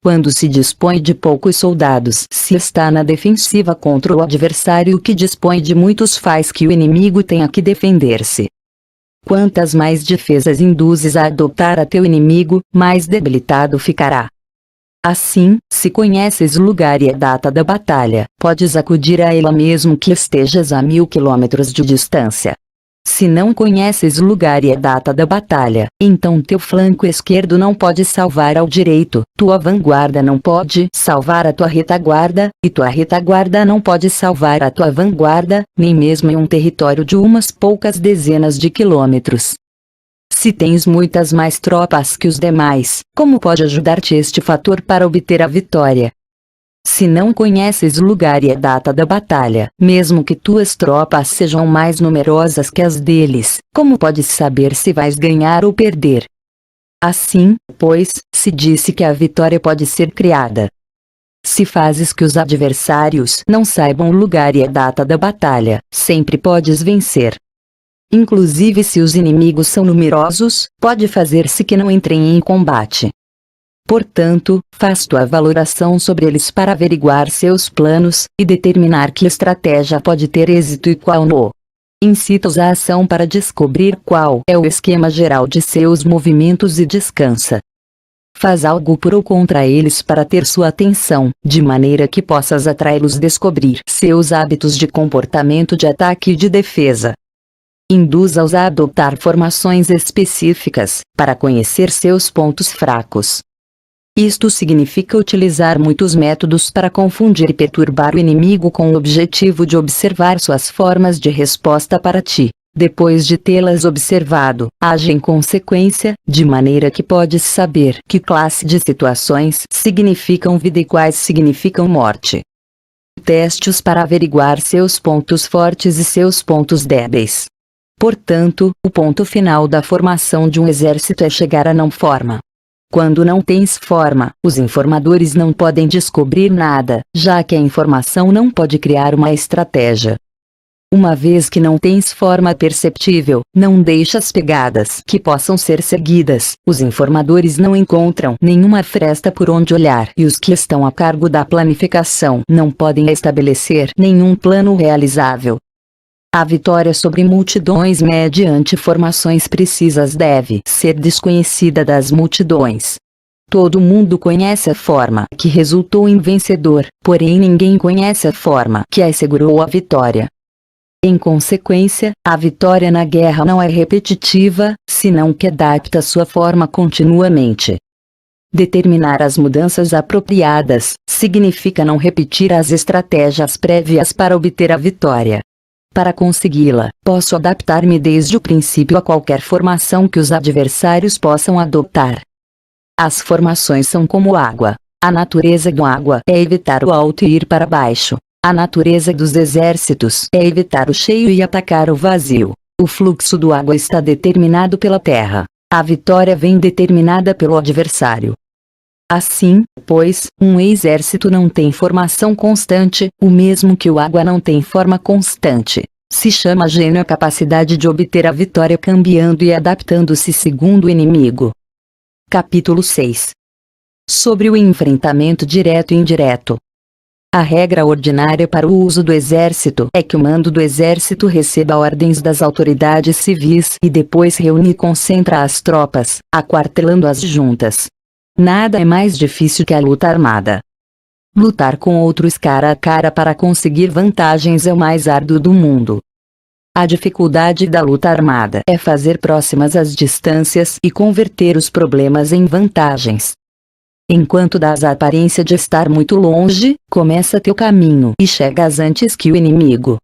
Quando se dispõe de poucos soldados, se está na defensiva contra o adversário que dispõe de muitos, faz que o inimigo tenha que defender-se. Quantas mais defesas induzes a adotar a teu inimigo, mais debilitado ficará. Assim, se conheces o lugar e a data da batalha, podes acudir a ela mesmo que estejas a 1000 quilômetros de distância. Se não conheces o lugar e a data da batalha, então teu flanco esquerdo não pode salvar ao direito, tua vanguarda não pode salvar a tua retaguarda, e tua retaguarda não pode salvar a tua vanguarda, nem mesmo em um território de umas poucas dezenas de quilômetros. Se tens muitas mais tropas que os demais, como pode ajudar-te este fator para obter a vitória? Se não conheces o lugar e a data da batalha, mesmo que tuas tropas sejam mais numerosas que as deles, como podes saber se vais ganhar ou perder? Assim, pois, se disse que a vitória pode ser criada. Se fazes que os adversários não saibam o lugar e a data da batalha, sempre podes vencer. Inclusive se os inimigos são numerosos, pode fazer-se que não entrem em combate. Portanto, faz tua valoração sobre eles para averiguar seus planos, e determinar que estratégia pode ter êxito e qual não. Incita-os à ação para descobrir qual é o esquema geral de seus movimentos e descansa. Faz algo por ou contra eles para ter sua atenção, de maneira que possas atraí-los a descobrir seus hábitos de comportamento de ataque e de defesa. Induza-os a adotar formações específicas, para conhecer seus pontos fracos. Isto significa utilizar muitos métodos para confundir e perturbar o inimigo com o objetivo de observar suas formas de resposta para ti. Depois de tê-las observado, age em consequência, de maneira que podes saber que classe de situações significam vida e quais significam morte. Teste-os para averiguar seus pontos fortes e seus pontos débeis. Portanto, o ponto final da formação de um exército é chegar à não forma. Quando não tens forma, os informadores não podem descobrir nada, já que a informação não pode criar uma estratégia. Uma vez que não tens forma perceptível, não deixas pegadas que possam ser seguidas, os informadores não encontram nenhuma fresta por onde olhar e os que estão a cargo da planificação não podem estabelecer nenhum plano realizável. A vitória sobre multidões mediante formações precisas deve ser desconhecida das multidões. Todo mundo conhece a forma que resultou em vencedor, porém ninguém conhece a forma que assegurou a vitória. Em consequência, a vitória na guerra não é repetitiva, senão que adapta sua forma continuamente. Determinar as mudanças apropriadas significa não repetir as estratégias prévias para obter a vitória. Para consegui-la, posso adaptar-me desde o princípio a qualquer formação que os adversários possam adotar. As formações são como água. A natureza da água é evitar o alto e ir para baixo. A natureza dos exércitos é evitar o cheio e atacar o vazio. O fluxo do água está determinado pela terra. A vitória vem determinada pelo adversário. Assim, pois, um exército não tem formação constante, o mesmo que o água não tem forma constante. Se chama gênio a capacidade de obter a vitória cambiando e adaptando-se segundo o inimigo. Capítulo 6. Sobre o enfrentamento direto e indireto. A regra ordinária para o uso do exército é que o mando do exército receba ordens das autoridades civis e depois reúne e concentra as tropas, aquartelando-as juntas. Nada é mais difícil que a luta armada. Lutar com outros cara a cara para conseguir vantagens é o mais árduo do mundo. A dificuldade da luta armada é fazer próximas as distâncias e converter os problemas em vantagens. Enquanto dás a aparência de estar muito longe, começa teu caminho e chegas antes que o inimigo.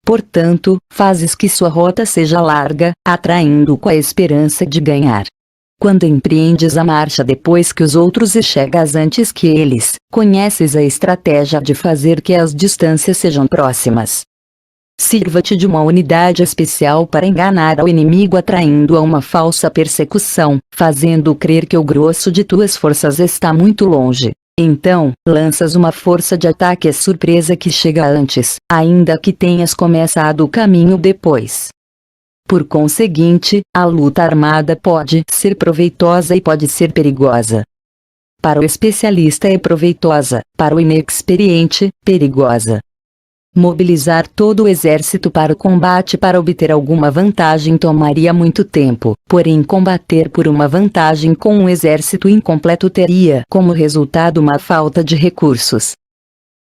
Portanto, fazes que sua rota seja larga, atraindo-o com a esperança de ganhar. Quando empreendes a marcha depois que os outros e chegas antes que eles, conheces a estratégia de fazer que as distâncias sejam próximas. Sirva-te de uma unidade especial para enganar ao inimigo atraindo a uma falsa persecução, fazendo-o crer que o grosso de tuas forças está muito longe. Então, lanças uma força de ataque surpresa que chega antes, ainda que tenhas começado o caminho depois. Por conseguinte, a luta armada pode ser proveitosa e pode ser perigosa. Para o especialista é proveitosa, para o inexperiente, perigosa. Mobilizar todo o exército para o combate para obter alguma vantagem tomaria muito tempo, porém combater por uma vantagem com um exército incompleto teria como resultado uma falta de recursos.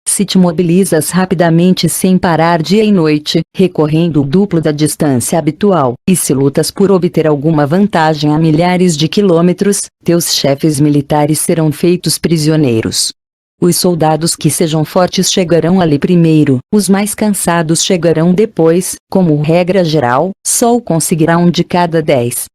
Se te mobilizas rapidamente sem parar dia e noite, recorrendo o duplo da distância habitual, e se lutas por obter alguma vantagem a milhares de quilômetros, teus chefes militares serão feitos prisioneiros. Os soldados que sejam fortes chegarão ali primeiro, os mais cansados chegarão depois, como regra geral, só o conseguirá um de cada 10.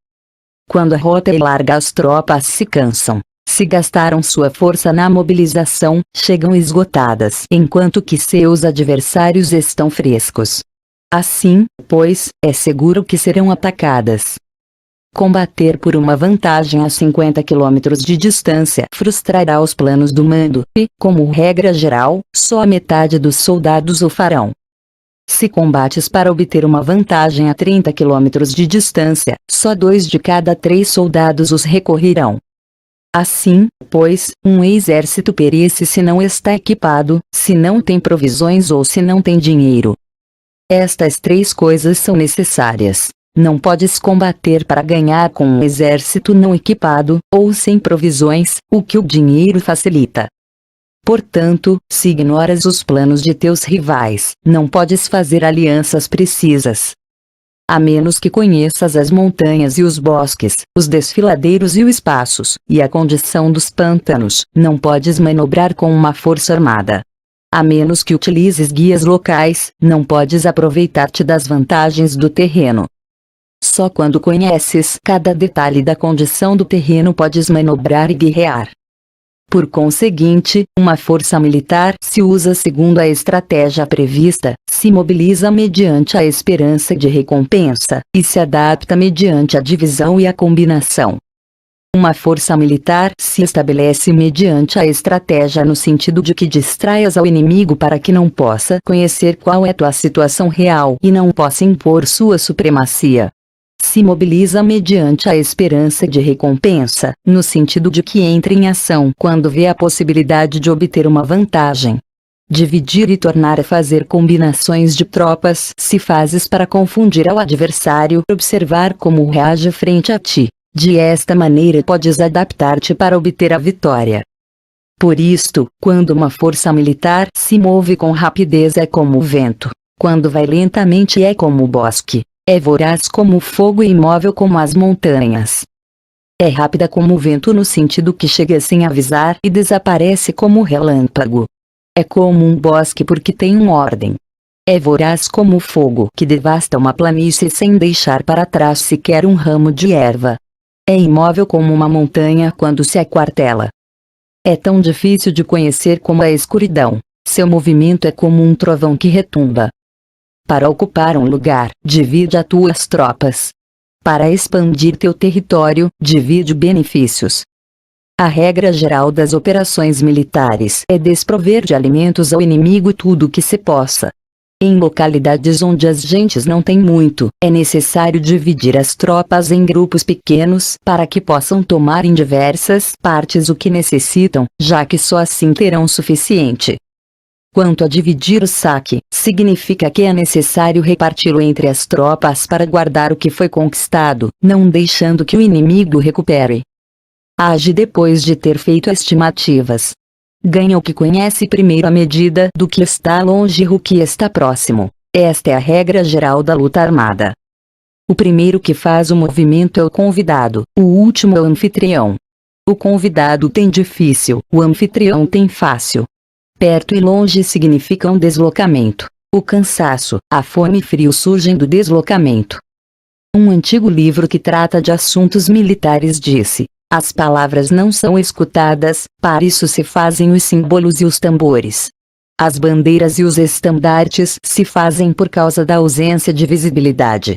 Quando a rota é larga, as tropas se cansam. Se gastaram sua força na mobilização, chegam esgotadas, enquanto que seus adversários estão frescos. Assim, pois, é seguro que serão atacadas. Combater por uma vantagem a 50 km de distância frustrará os planos do mando, e, como regra geral, só a metade dos soldados o farão. Se combates para obter uma vantagem a 30 km de distância, só 2 de cada 3 soldados os recorrerão. Assim, pois, um exército perece se não está equipado, se não tem provisões ou se não tem dinheiro. Estas 3 coisas são necessárias. Não podes combater para ganhar com um exército não equipado, ou sem provisões, o que o dinheiro facilita. Portanto, se ignoras os planos de teus rivais, não podes fazer alianças precisas. A menos que conheças as montanhas e os bosques, os desfiladeiros e os espaços, e a condição dos pântanos, não podes manobrar com uma força armada. A menos que utilizes guias locais, não podes aproveitar-te das vantagens do terreno. Só quando conheces cada detalhe da condição do terreno podes manobrar e guerrear. Por conseguinte, uma força militar se usa segundo a estratégia prevista, se mobiliza mediante a esperança de recompensa, e se adapta mediante a divisão e a combinação. Uma força militar se estabelece mediante a estratégia no sentido de que distraias ao inimigo para que não possa conhecer qual é tua situação real e não possa impor sua supremacia. Se mobiliza mediante a esperança de recompensa, no sentido de que entra em ação quando vê a possibilidade de obter uma vantagem. Dividir e tornar a fazer combinações de tropas se fazes para confundir ao adversário, observar como reage frente a ti. De esta maneira podes adaptar-te para obter a vitória. Por isto, quando uma força militar se move com rapidez é como o vento, quando vai lentamente é como o bosque. É voraz como o fogo e imóvel como as montanhas. É rápida como o vento no sentido que chega sem avisar e desaparece como o relâmpago. É como um bosque porque tem uma ordem. É voraz como o fogo que devasta uma planície sem deixar para trás sequer um ramo de erva. É imóvel como uma montanha quando se aquartela. É tão difícil de conhecer como a escuridão. Seu movimento é como um trovão que retumba. Para ocupar um lugar, divide as tuas tropas. Para expandir teu território, divide benefícios. A regra geral das operações militares é desprover de alimentos ao inimigo tudo o que se possa. Em localidades onde as gentes não têm muito, é necessário dividir as tropas em grupos pequenos para que possam tomar em diversas partes o que necessitam, já que só assim terão suficiente. Quanto a dividir o saque, significa que é necessário reparti-lo entre as tropas para guardar o que foi conquistado, não deixando que o inimigo recupere. Age depois de ter feito estimativas. Ganha o que conhece primeiro à medida do que está longe e o que está próximo. Esta é a regra geral da luta armada. O primeiro que faz o movimento é o convidado, o último é o anfitrião. O convidado tem difícil, o anfitrião tem fácil. Perto e longe significam deslocamento. O cansaço, a fome e frio surgem do deslocamento. Um antigo livro que trata de assuntos militares disse: as palavras não são escutadas, para isso se fazem os símbolos e os tambores. As bandeiras e os estandartes se fazem por causa da ausência de visibilidade.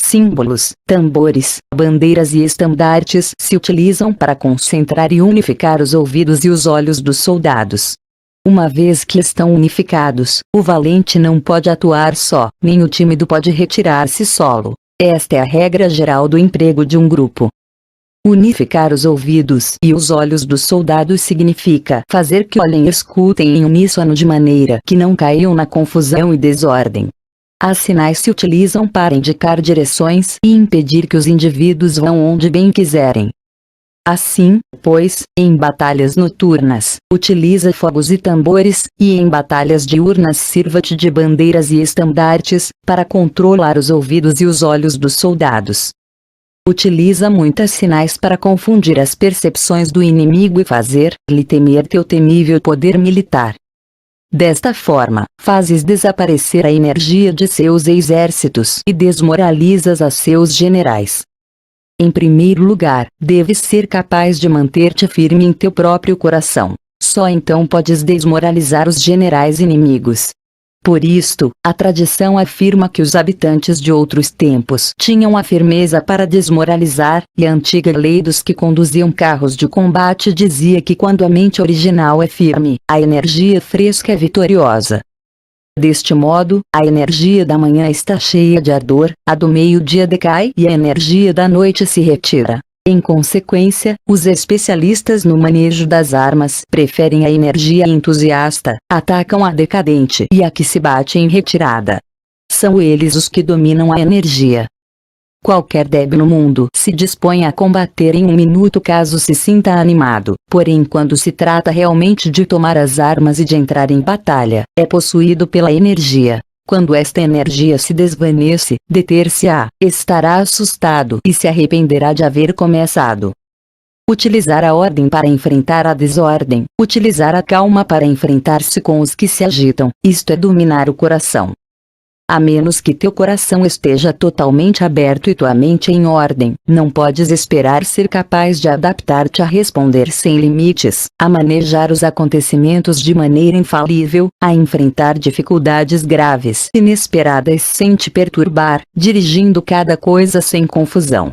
Símbolos, tambores, bandeiras e estandartes se utilizam para concentrar e unificar os ouvidos e os olhos dos soldados. Uma vez que estão unificados, o valente não pode atuar só, nem o tímido pode retirar-se solo. Esta é a regra geral do emprego de um grupo. Unificar os ouvidos e os olhos dos soldados significa fazer que olhem e escutem em uníssono de maneira que não caiam na confusão e desordem. As sinais se utilizam para indicar direções e impedir que os indivíduos vão onde bem quiserem. Assim, pois, em batalhas noturnas, utiliza fogos e tambores, e em batalhas diurnas sirva-te de bandeiras e estandartes, para controlar os ouvidos e os olhos dos soldados. Utiliza muitos sinais para confundir as percepções do inimigo e fazer-lhe temer teu temível poder militar. Desta forma, fazes desaparecer a energia de seus exércitos e desmoralizas a seus generais. Em primeiro lugar, deves ser capaz de manter-te firme em teu próprio coração. Só então podes desmoralizar os generais inimigos. Por isto, a tradição afirma que os habitantes de outros tempos tinham a firmeza para desmoralizar, e a antiga lei dos que conduziam carros de combate dizia que quando a mente original é firme, a energia fresca é vitoriosa. Deste modo, a energia da manhã está cheia de ardor, a do meio-dia decai e a energia da noite se retira. Em consequência, os especialistas no manejo das armas preferem a energia entusiasta, atacam a decadente e a que se bate em retirada. São eles os que dominam a energia. Qualquer débil no mundo se dispõe a combater em um minuto caso se sinta animado, porém quando se trata realmente de tomar as armas e de entrar em batalha, é possuído pela energia. Quando esta energia se desvanece, deter-se-á, estará assustado e se arrependerá de haver começado. Utilizar a ordem para enfrentar a desordem, utilizar a calma para enfrentar-se com os que se agitam, isto é dominar o coração. A menos que teu coração esteja totalmente aberto e tua mente em ordem, não podes esperar ser capaz de adaptar-te a responder sem limites, a manejar os acontecimentos de maneira infalível, a enfrentar dificuldades graves, inesperadas sem te perturbar, dirigindo cada coisa sem confusão.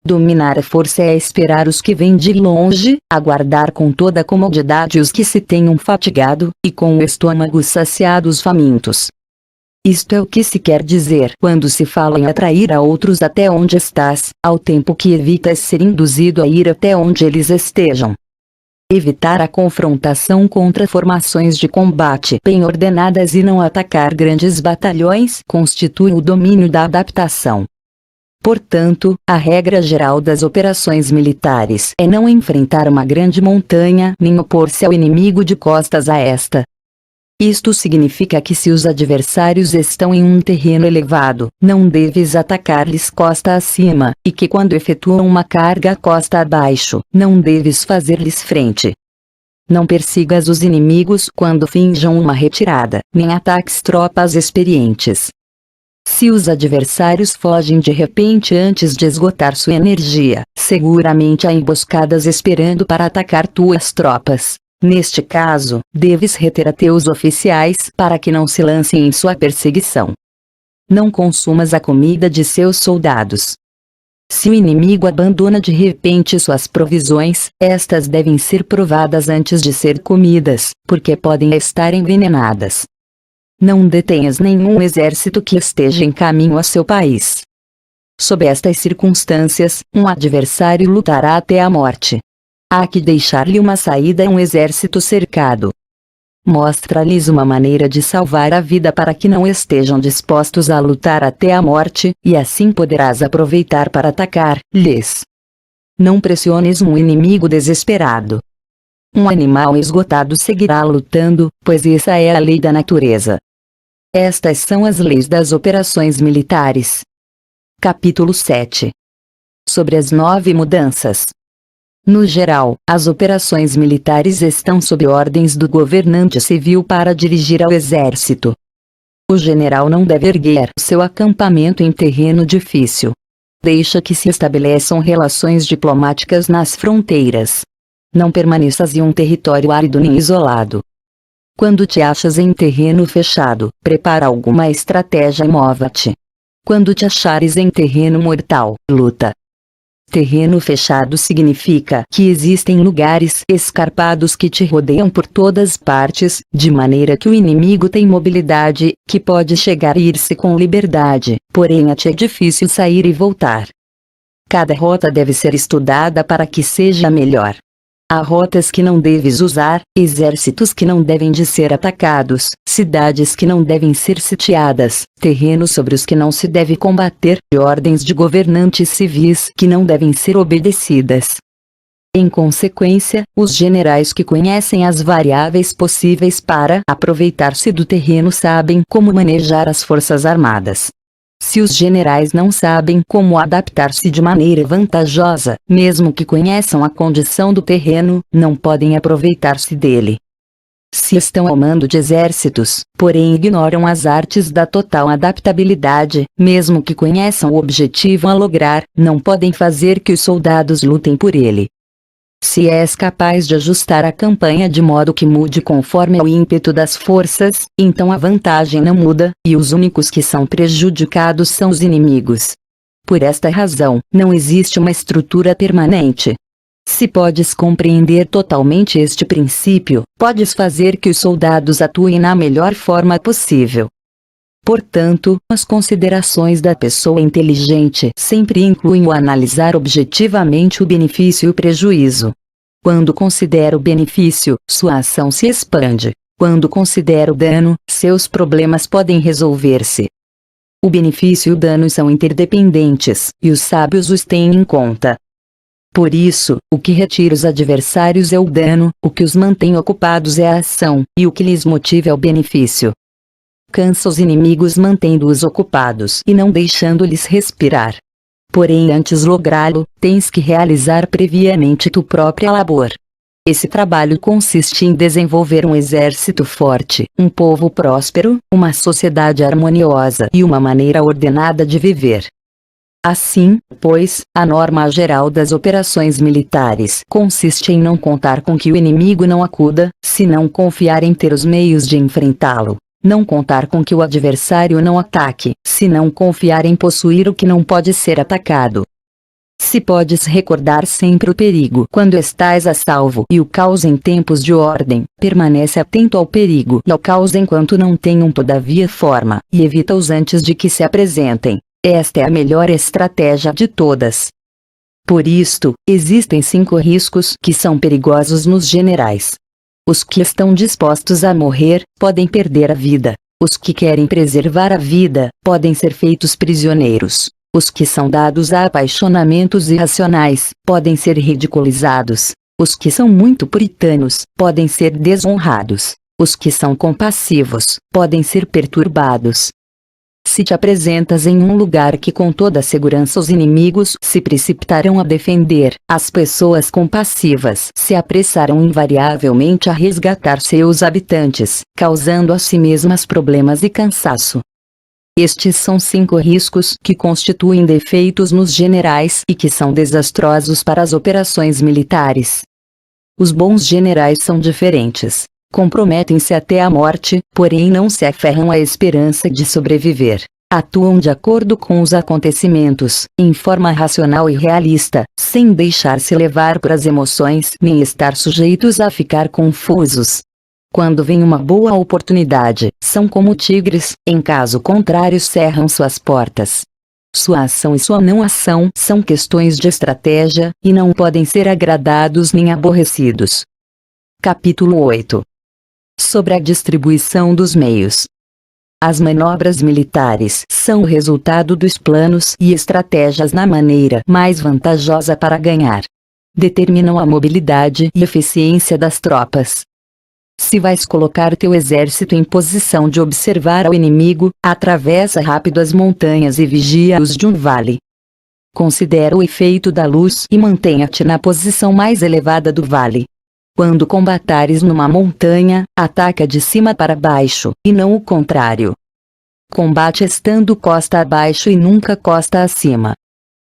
Dominar a força é esperar os que vêm de longe, aguardar com toda a comodidade os que se tenham fatigado, e com o estômago saciado os famintos. Isto é o que se quer dizer quando se fala em atrair a outros até onde estás, ao tempo que evitas ser induzido a ir até onde eles estejam. Evitar a confrontação contra formações de combate bem ordenadas e não atacar grandes batalhões constitui o domínio da adaptação. Portanto, a regra geral das operações militares é não enfrentar uma grande montanha nem opor-se ao inimigo de costas a esta. Isto significa que se os adversários estão em um terreno elevado, não deves atacar-lhes costa acima, e que quando efetuam uma carga costa abaixo, não deves fazer-lhes frente. Não persigas os inimigos quando finjam uma retirada, nem ataques tropas experientes. Se os adversários fogem de repente antes de esgotar sua energia, seguramente há emboscadas esperando para atacar tuas tropas. Neste caso, deves reter a teus oficiais para que não se lancem em sua perseguição. Não consumas a comida de seus soldados. Se o inimigo abandona de repente suas provisões, estas devem ser provadas antes de ser comidas, porque podem estar envenenadas. Não detenhas nenhum exército que esteja em caminho a seu país. Sob estas circunstâncias, um adversário lutará até a morte. Há que deixar-lhe uma saída a um exército cercado. Mostra-lhes uma maneira de salvar a vida para que não estejam dispostos a lutar até a morte, e assim poderás aproveitar para atacar-lhes. Não pressiones um inimigo desesperado. Um animal esgotado seguirá lutando, pois essa é a lei da natureza. Estas são as leis das operações militares. Capítulo 7. Sobre as 9 mudanças. No geral, as operações militares estão sob ordens do governante civil para dirigir ao exército. O general não deve erguer seu acampamento em terreno difícil. Deixa que se estabeleçam relações diplomáticas nas fronteiras. Não permaneças em um território árido nem isolado. Quando te achas em terreno fechado, prepara alguma estratégia e mova-te. Quando te achares em terreno mortal, luta. Terreno fechado significa que existem lugares escarpados que te rodeiam por todas partes, de maneira que o inimigo tem mobilidade, que pode chegar e ir-se com liberdade, porém a ti é difícil sair e voltar. Cada rota deve ser estudada para que seja melhor. Há rotas que não deves usar, exércitos que não devem de ser atacados, cidades que não devem ser sitiadas, terrenos sobre os que não se deve combater, e ordens de governantes civis que não devem ser obedecidas. Em consequência, os generais que conhecem as variáveis possíveis para aproveitar-se do terreno sabem como manejar as forças armadas. Se os generais não sabem como adaptar-se de maneira vantajosa, mesmo que conheçam a condição do terreno, não podem aproveitar-se dele. Se estão ao mando de exércitos, porém ignoram as artes da total adaptabilidade, mesmo que conheçam o objetivo a lograr, não podem fazer que os soldados lutem por ele. Se és capaz de ajustar a campanha de modo que mude conforme o ímpeto das forças, então a vantagem não muda, e os únicos que são prejudicados são os inimigos. Por esta razão, não existe uma estrutura permanente. Se podes compreender totalmente este princípio, podes fazer que os soldados atuem na melhor forma possível. Portanto, as considerações da pessoa inteligente sempre incluem o analisar objetivamente o benefício e o prejuízo. Quando considera o benefício, sua ação se expande. Quando considera o dano, seus problemas podem resolver-se. O benefício e o dano são interdependentes, e os sábios os têm em conta. Por isso, o que retira os adversários é o dano, o que os mantém ocupados é a ação, e o que lhes motiva é o benefício. Cansa os inimigos mantendo-os ocupados e não deixando-lhes respirar. Porém, antes lográ-lo, tens que realizar previamente tu própria labor. Esse trabalho consiste em desenvolver um exército forte, um povo próspero, uma sociedade harmoniosa e uma maneira ordenada de viver. Assim, pois, a norma geral das operações militares consiste em não contar com que o inimigo não acuda, senão confiar em ter os meios de enfrentá-lo. Não contar com que o adversário não ataque, senão confiar em possuir o que não pode ser atacado. Se podes recordar sempre o perigo quando estás a salvo e o caos em tempos de ordem, permanece atento ao perigo e ao caos enquanto não tenham todavia forma, e evita-os antes de que se apresentem. Esta é a melhor estratégia de todas. Por isto, existem 5 riscos que são perigosos nos generais. Os que estão dispostos a morrer, podem perder a vida. Os que querem preservar a vida, podem ser feitos prisioneiros. Os que são dados a apaixonamentos irracionais, podem ser ridicularizados. Os que são muito puritanos, podem ser desonrados. Os que são compassivos, podem ser perturbados. Se te apresentas em um lugar que com toda segurança os inimigos se precipitarão a defender, as pessoas compassivas se apressarão invariavelmente a resgatar seus habitantes, causando a si mesmas problemas e cansaço. Estes são 5 riscos que constituem defeitos nos generais e que são desastrosos para as operações militares. Os bons generais são diferentes. Comprometem-se até a morte, porém não se aferram à esperança de sobreviver. Atuam de acordo com os acontecimentos, em forma racional e realista, sem deixar-se levar por as emoções nem estar sujeitos a ficar confusos. Quando vem uma boa oportunidade, são como tigres, em caso contrário cerram suas portas. Sua ação e sua não ação são questões de estratégia, e não podem ser agradados nem aborrecidos. Capítulo 8. Sobre a distribuição dos meios. As manobras militares são o resultado dos planos e estratégias na maneira mais vantajosa para ganhar. Determinam a mobilidade e eficiência das tropas. Se vais colocar teu exército em posição de observar ao inimigo, atravessa rápido as montanhas e vigia-os de um vale. Considera o efeito da luz e mantenha-te na posição mais elevada do vale. Quando combatares numa montanha, ataca de cima para baixo, e não o contrário. Combate estando costa abaixo e nunca costa acima.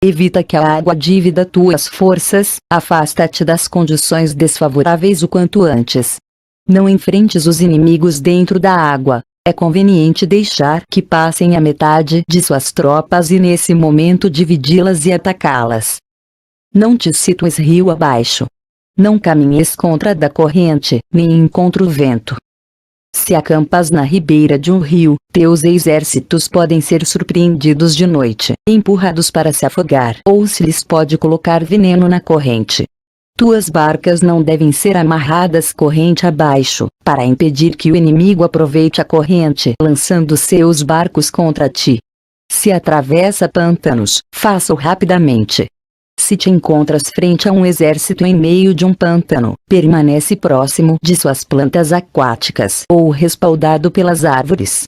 Evita que a água divida tuas forças, afasta-te das condições desfavoráveis o quanto antes. Não enfrentes os inimigos dentro da água. É conveniente deixar que passem a metade de suas tropas e nesse momento dividi-las e atacá-las. Não te situes rio abaixo. Não caminhes contra da corrente, nem contra o vento. Se acampas na ribeira de um rio, teus exércitos podem ser surpreendidos de noite, empurrados para se afogar, ou se lhes pode colocar veneno na corrente. Tuas barcas não devem ser amarradas corrente abaixo, para impedir que o inimigo aproveite a corrente, lançando seus barcos contra ti. Se atravessa pântanos, faça-o rapidamente. Se te encontras frente a um exército em meio de um pântano, permanece próximo de suas plantas aquáticas ou respaldado pelas árvores.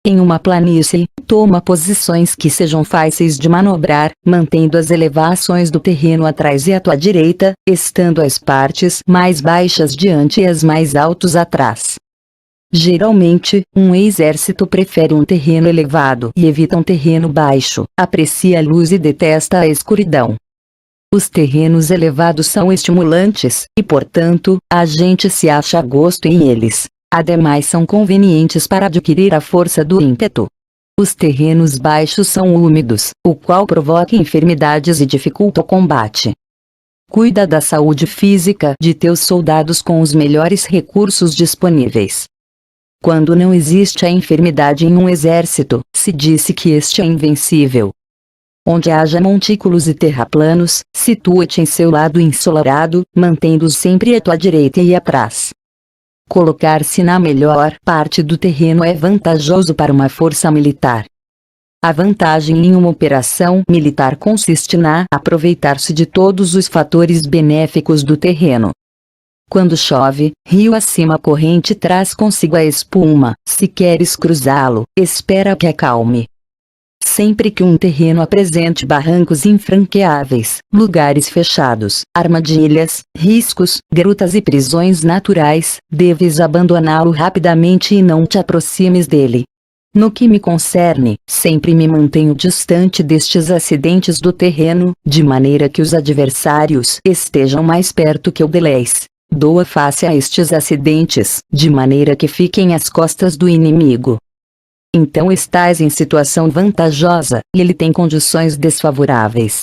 Em uma planície, toma posições que sejam fáceis de manobrar, mantendo as elevações do terreno atrás e à tua direita, estando as partes mais baixas diante e as mais altas atrás. Geralmente, um exército prefere um terreno elevado e evita um terreno baixo, aprecia a luz e detesta a escuridão. Os terrenos elevados são estimulantes, e portanto, a gente se acha a gosto em eles. Ademais são convenientes para adquirir a força do ímpeto. Os terrenos baixos são úmidos, o qual provoca enfermidades e dificulta o combate. Cuida da saúde física de teus soldados com os melhores recursos disponíveis. Quando não existe a enfermidade em um exército, se disse que este é invencível. Onde haja montículos e terraplanos, situa-te em seu lado ensolarado, mantendo-os sempre à tua direita e atrás. Colocar-se na melhor parte do terreno é vantajoso para uma força militar. A vantagem em uma operação militar consiste na aproveitar-se de todos os fatores benéficos do terreno. Quando chove, rio acima a corrente traz consigo a espuma. Se queres cruzá-lo, espera que acalme. Sempre que um terreno apresente barrancos infranqueáveis, lugares fechados, armadilhas, riscos, grutas e prisões naturais, deves abandoná-lo rapidamente e não te aproximes dele. No que me concerne, sempre me mantenho distante destes acidentes do terreno, de maneira que os adversários estejam mais perto que eu deles. Dou a face a estes acidentes, de maneira que fiquem às costas do inimigo. Então estás em situação vantajosa, e ele tem condições desfavoráveis.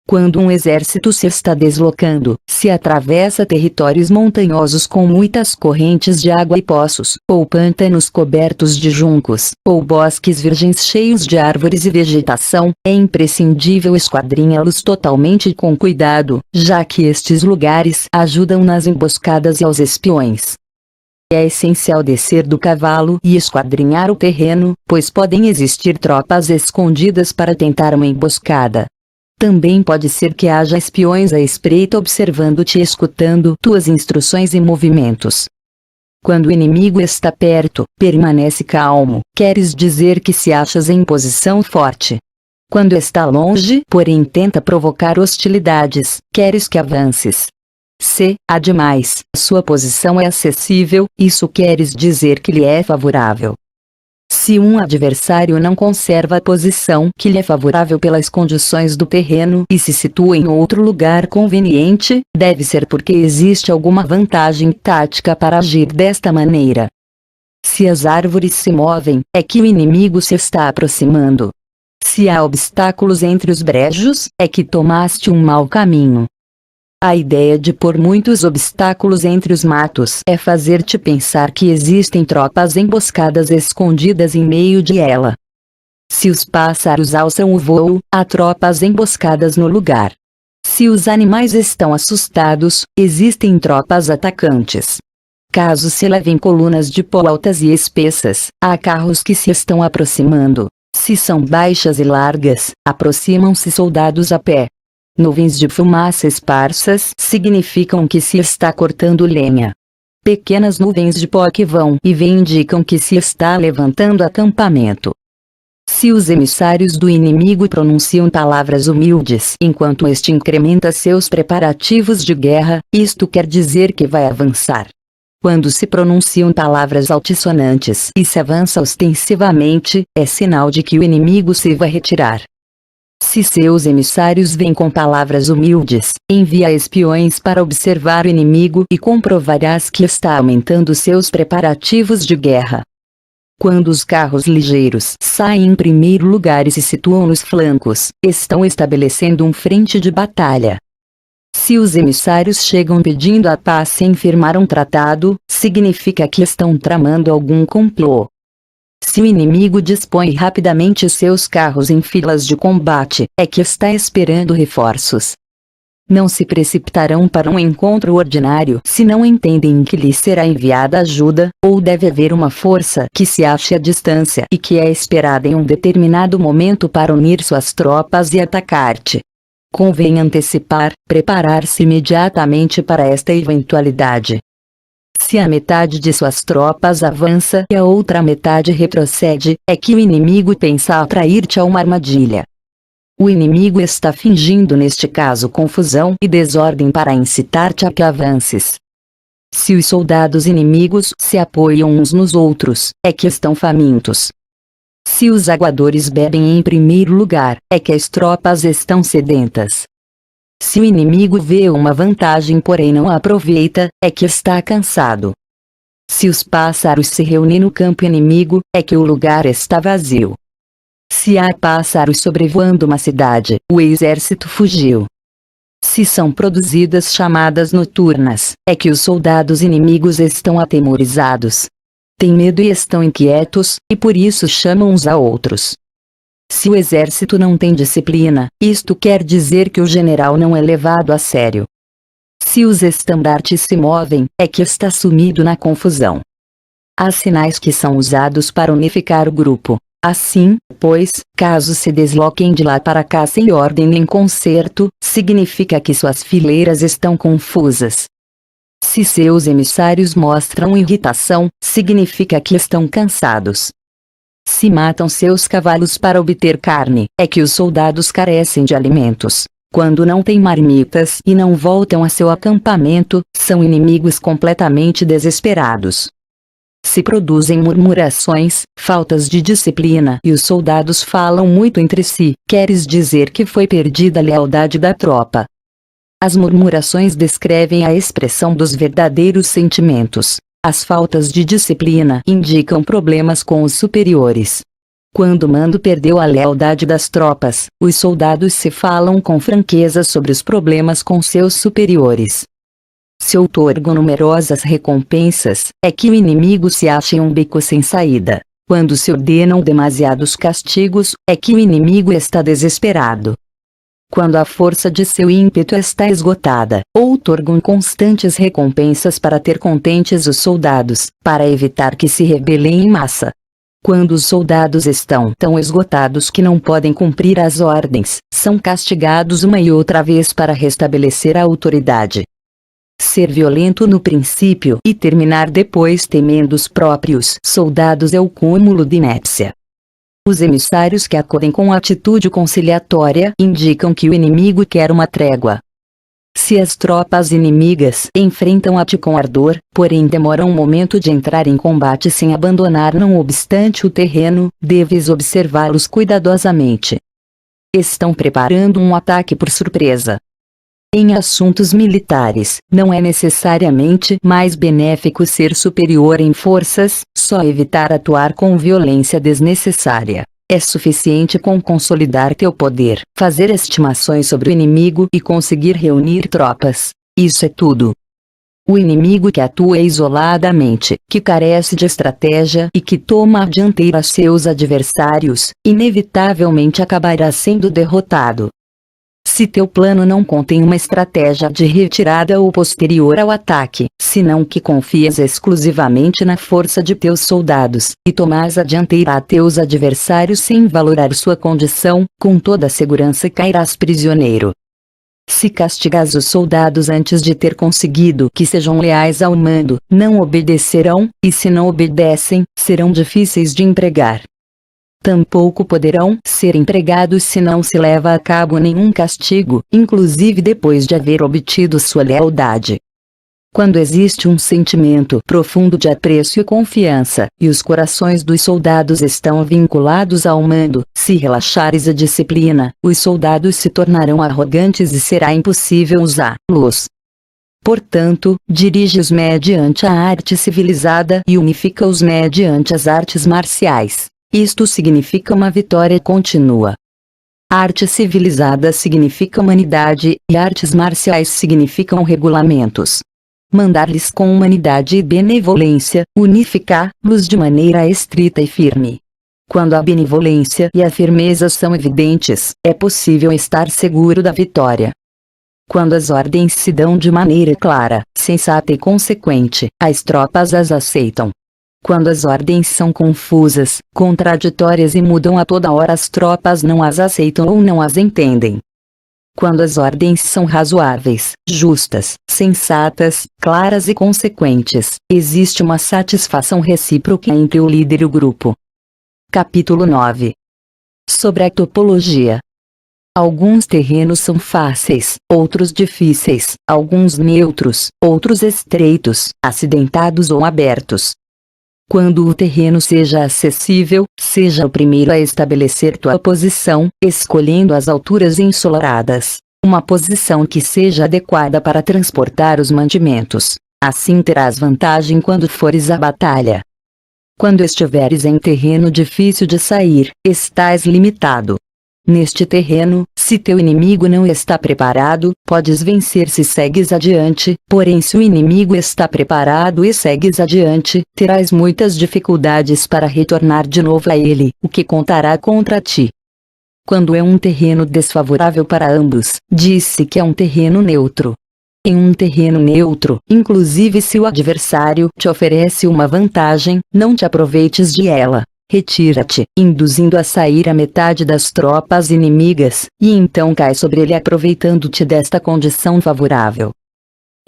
Quando um exército se está deslocando, se atravessa territórios montanhosos com muitas correntes de água e poços, ou pântanos cobertos de juncos, ou bosques virgens cheios de árvores e vegetação, é imprescindível esquadrinhá-los totalmente e com cuidado, já que estes lugares ajudam nas emboscadas e aos espiões. É essencial descer do cavalo e esquadrinhar o terreno, pois podem existir tropas escondidas para tentar uma emboscada. Também pode ser que haja espiões à espreita observando-te e escutando tuas instruções e movimentos. Quando o inimigo está perto, permanece calmo, queres dizer que se achas em posição forte. Quando está longe, porém tenta provocar hostilidades, queres que avances. Se, ademais, sua posição é acessível, isso queres dizer que lhe é favorável. Se um adversário não conserva a posição que lhe é favorável pelas condições do terreno e se situa em outro lugar conveniente, deve ser porque existe alguma vantagem tática para agir desta maneira. Se as árvores se movem, é que o inimigo se está aproximando. Se há obstáculos entre os brejos, é que tomaste um mau caminho. A ideia de pôr muitos obstáculos entre os matos é fazer-te pensar que existem tropas emboscadas escondidas em meio de ela. Se os pássaros alçam o voo, há tropas emboscadas no lugar. Se os animais estão assustados, existem tropas atacantes. Caso se levem colunas de pó altas e espessas, há carros que se estão aproximando. Se são baixas e largas, aproximam-se soldados a pé. Nuvens de fumaça esparsas significam que se está cortando lenha. Pequenas nuvens de pó que vão e vêm indicam que se está levantando acampamento. Se os emissários do inimigo pronunciam palavras humildes enquanto este incrementa seus preparativos de guerra, isto quer dizer que vai avançar. Quando se pronunciam palavras altissonantes e se avança ostensivamente, é sinal de que o inimigo se vai retirar. Se seus emissários vêm com palavras humildes, envia espiões para observar o inimigo e comprovarás que está aumentando seus preparativos de guerra. Quando os carros ligeiros saem em primeiro lugar e se situam nos flancos, estão estabelecendo um frente de batalha. Se os emissários chegam pedindo a paz sem firmar um tratado, significa que estão tramando algum complô. Se o inimigo dispõe rapidamente seus carros em filas de combate, é que está esperando reforços. Não se precipitarão para um encontro ordinário se não entendem que lhes será enviada ajuda, ou deve haver uma força que se ache à distância e que é esperada em um determinado momento para unir suas tropas e atacar-te. Convém antecipar, preparar-se imediatamente para esta eventualidade. Se a metade de suas tropas avança e a outra metade retrocede, é que o inimigo pensa atrair-te a uma armadilha. O inimigo está fingindo neste caso confusão e desordem para incitar-te a que avances. Se os soldados inimigos se apoiam uns nos outros, é que estão famintos. Se os aguadores bebem em primeiro lugar, é que as tropas estão sedentas. Se o inimigo vê uma vantagem porém não a aproveita, é que está cansado. Se os pássaros se reúnem no campo inimigo, é que o lugar está vazio. Se há pássaros sobrevoando uma cidade, o exército fugiu. Se são produzidas chamadas noturnas, é que os soldados inimigos estão atemorizados. Têm medo e estão inquietos, e por isso chamam uns a outros. Se o exército não tem disciplina, isto quer dizer que o general não é levado a sério. Se os estandartes se movem, é que está sumido na confusão. Há sinais que são usados para unificar o grupo. Assim, pois, caso se desloquem de lá para cá sem ordem nem concerto, significa que suas fileiras estão confusas. Se seus emissários mostram irritação, significa que estão cansados. Se matam seus cavalos para obter carne, é que os soldados carecem de alimentos. Quando não têm marmitas e não voltam a seu acampamento, são inimigos completamente desesperados. Se produzem murmurações, faltas de disciplina e os soldados falam muito entre si, queres dizer que foi perdida a lealdade da tropa. As murmurações descrevem a expressão dos verdadeiros sentimentos. As faltas de disciplina indicam problemas com os superiores. Quando o mando perdeu a lealdade das tropas, os soldados se falam com franqueza sobre os problemas com seus superiores. Se outorgam numerosas recompensas, é que o inimigo se acha em um beco sem saída. Quando se ordenam demasiados castigos, é que o inimigo está desesperado. Quando a força de seu ímpeto está esgotada, outorgam constantes recompensas para ter contentes os soldados, para evitar que se rebelem em massa. Quando os soldados estão tão esgotados que não podem cumprir as ordens, são castigados uma e outra vez para restabelecer a autoridade. Ser violento no princípio e terminar depois temendo os próprios soldados é o cúmulo de inépcia. Os emissários que acodem com atitude conciliatória indicam que o inimigo quer uma trégua. Se as tropas inimigas enfrentam-te com ardor, porém demoram um momento de entrar em combate sem abandonar não obstante o terreno, deves observá-los cuidadosamente. Estão preparando um ataque por surpresa. Em assuntos militares, não é necessariamente mais benéfico ser superior em forças, só evitar atuar com violência desnecessária. É suficiente com consolidar teu poder, fazer estimações sobre o inimigo e conseguir reunir tropas. Isso é tudo. O inimigo que atua isoladamente, que carece de estratégia e que toma a dianteira a seus adversários, inevitavelmente acabará sendo derrotado. Se teu plano não contém uma estratégia de retirada ou posterior ao ataque, senão que confias exclusivamente na força de teus soldados, e tomas a dianteira a teus adversários sem valorar sua condição, com toda segurança cairás prisioneiro. Se castigas os soldados antes de ter conseguido que sejam leais ao mando, não obedecerão, e se não obedecem, serão difíceis de empregar. Tampouco poderão ser empregados se não se leva a cabo nenhum castigo, inclusive depois de haver obtido sua lealdade. Quando existe um sentimento profundo de apreço e confiança, e os corações dos soldados estão vinculados ao mando, se relaxares a disciplina, os soldados se tornarão arrogantes e será impossível usá-los. Portanto, dirige-os mediante a arte civilizada e unifica-os mediante as artes marciais. Isto significa uma vitória contínua. Arte civilizada significa humanidade, e artes marciais significam regulamentos. mandar-lhes com humanidade e benevolência, unificá-los de maneira estrita e firme. Quando a benevolência e a firmeza são evidentes, é possível estar seguro da vitória. Quando as ordens se dão de maneira clara, sensata e consequente, as tropas as aceitam. Quando as ordens são confusas, contraditórias e mudam a toda hora, as tropas não as aceitam ou não as entendem. Quando as ordens são razoáveis, justas, sensatas, claras e consequentes, existe uma satisfação recíproca entre o líder e o grupo. Capítulo 9. Sobre a topologia. Alguns terrenos são fáceis, outros difíceis, alguns neutros, outros estreitos, acidentados ou abertos. Quando o terreno seja acessível, seja o primeiro a estabelecer tua posição, escolhendo as alturas ensolaradas, uma posição que seja adequada para transportar os mantimentos. Assim terás vantagem quando fores à batalha. Quando estiveres em terreno difícil de sair, estás limitado. Neste terreno, se teu inimigo não está preparado, podes vencer se segues adiante, porém se o inimigo está preparado e segues adiante, terás muitas dificuldades para retornar de novo a ele, o que contará contra ti. Quando é um terreno desfavorável para ambos, diz-se que é um terreno neutro. Em um terreno neutro, inclusive se o adversário te oferece uma vantagem, não te aproveites de ela. Retira-te, induzindo a sair a metade das tropas inimigas, e então cai sobre ele aproveitando-te desta condição favorável.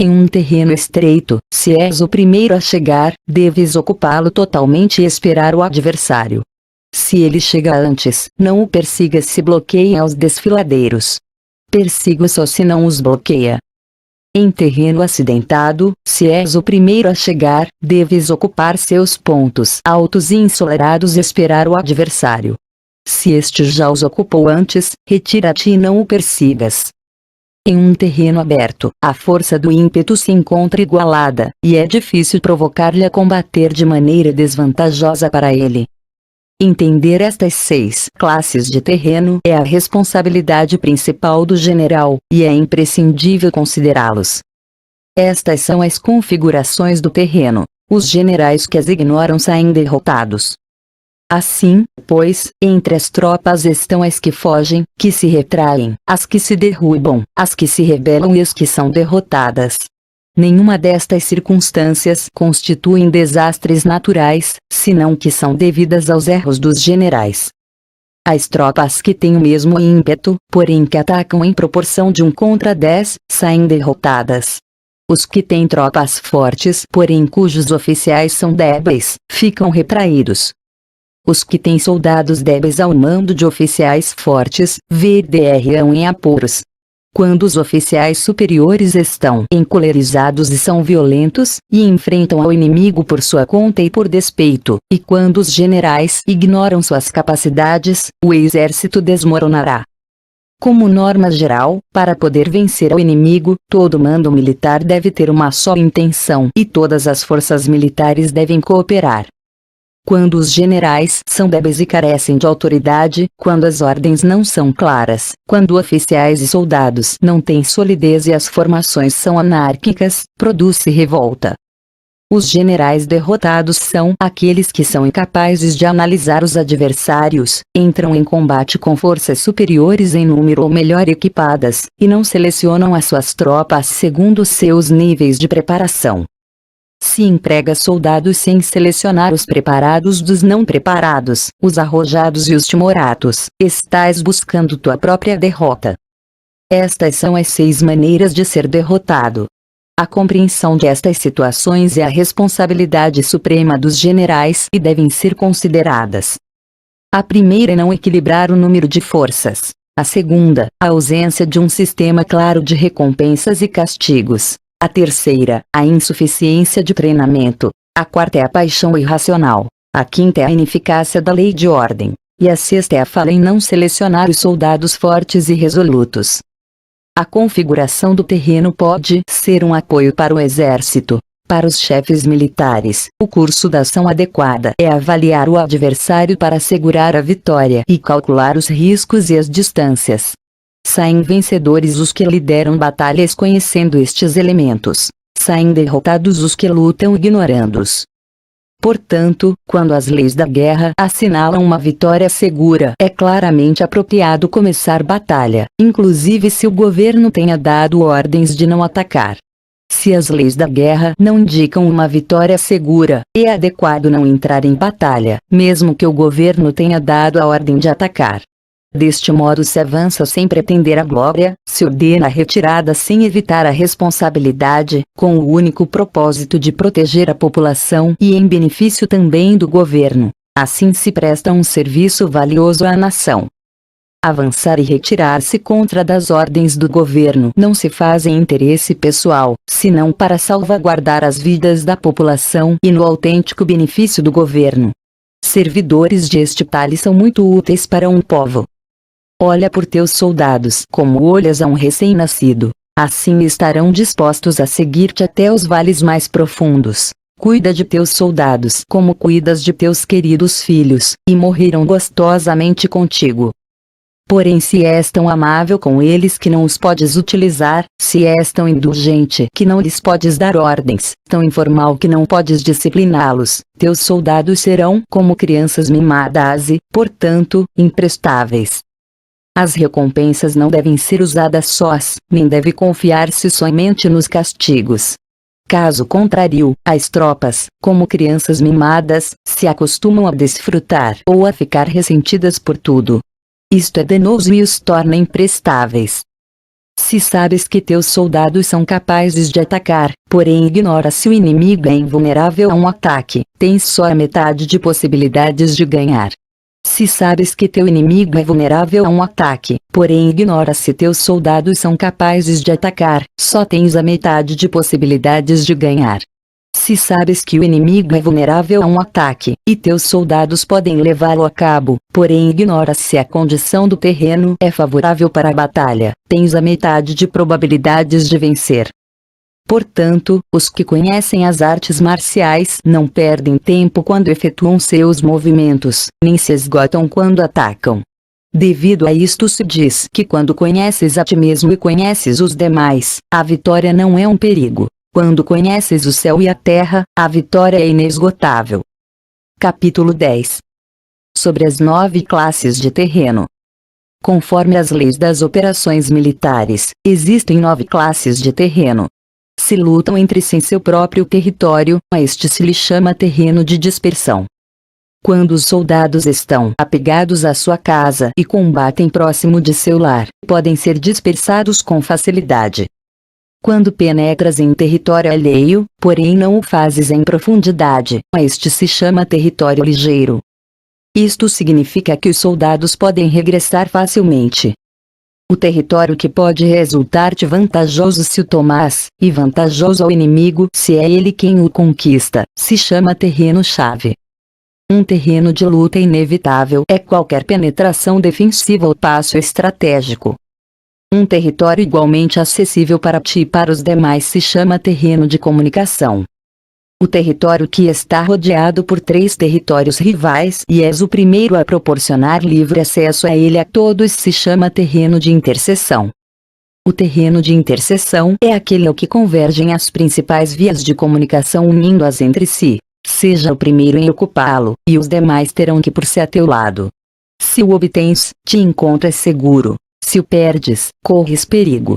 Em um terreno estreito, se és o primeiro a chegar, deves ocupá-lo totalmente e esperar o adversário. Se ele chega antes, não o persigas se bloqueiem aos desfiladeiros. Persiga-o só se não os bloqueia. Em terreno acidentado, se és o primeiro a chegar, deves ocupar seus pontos altos e ensolarados e esperar o adversário. Se este já os ocupou antes, retira-te e não o persigas. Em um terreno aberto, a força do ímpeto se encontra igualada, e é difícil provocar-lhe a combater de maneira desvantajosa para ele. Entender estas 6 classes de terreno é a responsabilidade principal do general, e é imprescindível considerá-los. Estas são as configurações do terreno. Os generais que as ignoram saem derrotados. Assim, pois, entre as tropas estão as que fogem, que se retraem, as que se derrubam, as que se rebelam e as que são derrotadas. Nenhuma destas circunstâncias constituem desastres naturais, senão que são devidas aos erros dos generais. As tropas que têm o mesmo ímpeto, porém que atacam em proporção de 1 contra 10, saem derrotadas. Os que têm tropas fortes, porém cujos oficiais são débeis, ficam retraídos. Os que têm soldados débeis ao mando de oficiais fortes, verão em apuros. Quando os oficiais superiores estão encolerizados e são violentos, e enfrentam ao inimigo por sua conta e por despeito, e quando os generais ignoram suas capacidades, o exército desmoronará. Como norma geral, para poder vencer ao inimigo, todo mando militar deve ter uma só intenção e todas as forças militares devem cooperar. Quando os generais são débeis e carecem de autoridade, quando as ordens não são claras, quando oficiais e soldados não têm solidez e as formações são anárquicas, produz-se revolta. Os generais derrotados são aqueles que são incapazes de analisar os adversários, entram em combate com forças superiores em número ou melhor equipadas, e não selecionam as suas tropas segundo seus níveis de preparação. Se emprega soldados sem selecionar os preparados dos não preparados, os arrojados e os timoratos, estás buscando tua própria derrota. Estas são as 6 maneiras de ser derrotado. A compreensão destas situações é a responsabilidade suprema dos generais e devem ser consideradas. A primeira é não equilibrar o número de forças. A segunda, a ausência de um sistema claro de recompensas e castigos. A terceira, a insuficiência de treinamento. A quarta é a paixão irracional. A quinta é a ineficácia da lei de ordem. E a sexta é a falha em não selecionar os soldados fortes e resolutos. A configuração do terreno pode ser um apoio para o exército. Para os chefes militares, o curso da ação adequada é avaliar o adversário para assegurar a vitória e calcular os riscos e as distâncias. Saem vencedores os que lideram batalhas conhecendo estes elementos. saem derrotados os que lutam ignorando-os. Portanto, quando as leis da guerra assinalam uma vitória segura, é claramente apropriado começar batalha, inclusive se o governo tenha dado ordens de não atacar. Se as leis da guerra não indicam uma vitória segura, é adequado não entrar em batalha, mesmo que o governo tenha dado a ordem de atacar. Deste modo se avança sem pretender a glória, se ordena a retirada sem evitar a responsabilidade, com o único propósito de proteger a população e em benefício também do governo. Assim se presta um serviço valioso à nação. Avançar e retirar-se contra das ordens do governo não se faz em interesse pessoal, senão para salvaguardar as vidas da população e no autêntico benefício do governo. Servidores de este talhe são muito úteis para um povo. Olha por teus soldados como olhas a um recém-nascido. Assim estarão dispostos a seguir-te até os vales mais profundos. Cuida de teus soldados como cuidas de teus queridos filhos, e morrerão gostosamente contigo. Porém se és tão amável com eles que não os podes utilizar, se és tão indulgente que não lhes podes dar ordens, tão informal que não podes discipliná-los, teus soldados serão como crianças mimadas e, portanto, imprestáveis. As recompensas não devem ser usadas sós, nem deve confiar-se somente nos castigos. Caso contrário, as tropas, como crianças mimadas, se acostumam a desfrutar ou a ficar ressentidas por tudo. Isto é danoso e os torna imprestáveis. Se sabes que teus soldados são capazes de atacar, porém ignora se o inimigo é invulnerável a um ataque, tens só a metade de possibilidades de ganhar. Se sabes que teu inimigo é vulnerável a um ataque, porém ignora se teus soldados são capazes de atacar, só tens a metade de possibilidades de ganhar. Se sabes que o inimigo é vulnerável a um ataque, e teus soldados podem levá-lo a cabo, porém ignora se a condição do terreno é favorável para a batalha, tens a metade de probabilidades de vencer. Portanto, os que conhecem as artes marciais não perdem tempo quando efetuam seus movimentos, nem se esgotam quando atacam. Devido a isto se diz que quando conheces a ti mesmo e conheces os demais, a vitória não é um perigo. Quando conheces o céu e a terra, a vitória é inesgotável. Capítulo 10. Sobre as 9 classes de terreno. Conforme as leis das operações militares, existem 9 classes de terreno. Se lutam entre si em seu próprio território, a este se lhe chama terreno de dispersão. Quando os soldados estão apegados à sua casa e combatem próximo de seu lar, podem ser dispersados com facilidade. Quando penetras em território alheio, porém não o fazes em profundidade, a este se chama território ligeiro. Isto significa que os soldados podem regressar facilmente. O território que pode resultar-te vantajoso se o tomas, e vantajoso ao inimigo se é ele quem o conquista, se chama terreno-chave. Um terreno de luta inevitável é qualquer penetração defensiva ou passo estratégico. Um território igualmente acessível para ti e para os demais se chama terreno de comunicação. O território que está rodeado por 3 territórios rivais e és o primeiro a proporcionar livre acesso a ele a todos se chama terreno de interseção. O terreno de interseção é aquele ao que convergem as principais vias de comunicação unindo-as entre si. Seja o primeiro em ocupá-lo, e os demais terão que por-se a teu lado. Se o obtens, te encontras seguro. Se o perdes, corres perigo.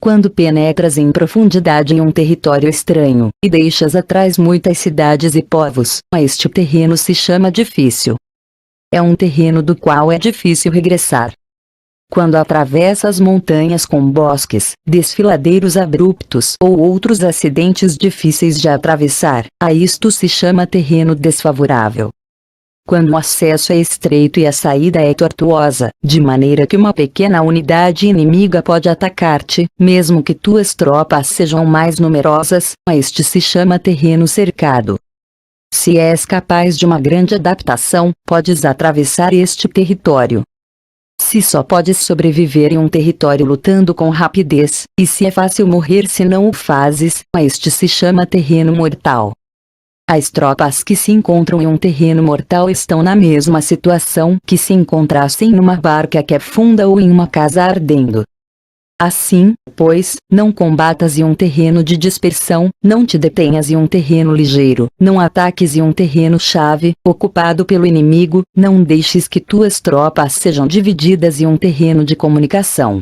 Quando penetras em profundidade em um território estranho, e deixas atrás muitas cidades e povos, este terreno se chama difícil. É um terreno do qual é difícil regressar. Quando atravessas montanhas com bosques, desfiladeiros abruptos ou outros acidentes difíceis de atravessar, a isto se chama terreno desfavorável. Quando o acesso é estreito e a saída é tortuosa, de maneira que uma pequena unidade inimiga pode atacar-te, mesmo que tuas tropas sejam mais numerosas, este se chama terreno cercado. Se és capaz de uma grande adaptação, podes atravessar este território. Se só podes sobreviver em um território lutando com rapidez, e se é fácil morrer se não o fazes, este se chama terreno mortal. As tropas que se encontram em um terreno mortal estão na mesma situação que se encontrassem numa barca que afunda ou em uma casa ardendo. Assim, pois, não combatas em um terreno de dispersão, não te detenhas em um terreno ligeiro, não ataques em um terreno-chave, ocupado pelo inimigo, não deixes que tuas tropas sejam divididas em um terreno de comunicação.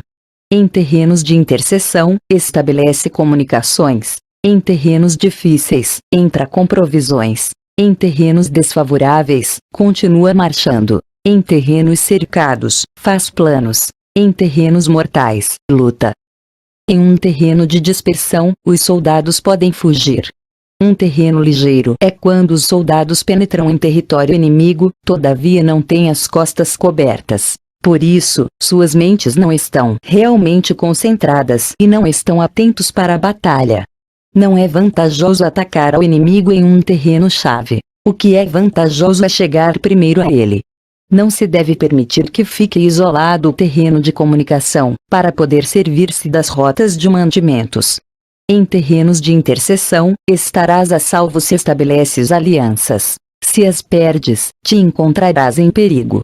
Em terrenos de interseção, estabelece comunicações. Em terrenos difíceis, entra com provisões. Em terrenos desfavoráveis, continua marchando. Em terrenos cercados, faz planos. Em terrenos mortais, luta. Em um terreno de dispersão, os soldados podem fugir. Um terreno ligeiro é quando os soldados penetram em território inimigo, todavia não têm as costas cobertas. Por isso, suas mentes não estão realmente concentradas e não estão atentos para a batalha. Não é vantajoso atacar ao inimigo em um terreno-chave. O que é vantajoso é chegar primeiro a ele. Não se deve permitir que fique isolado o terreno de comunicação, para poder servir-se das rotas de mantimentos. Em terrenos de interseção, estarás a salvo se estabeleces alianças. Se as perdes, te encontrarás em perigo.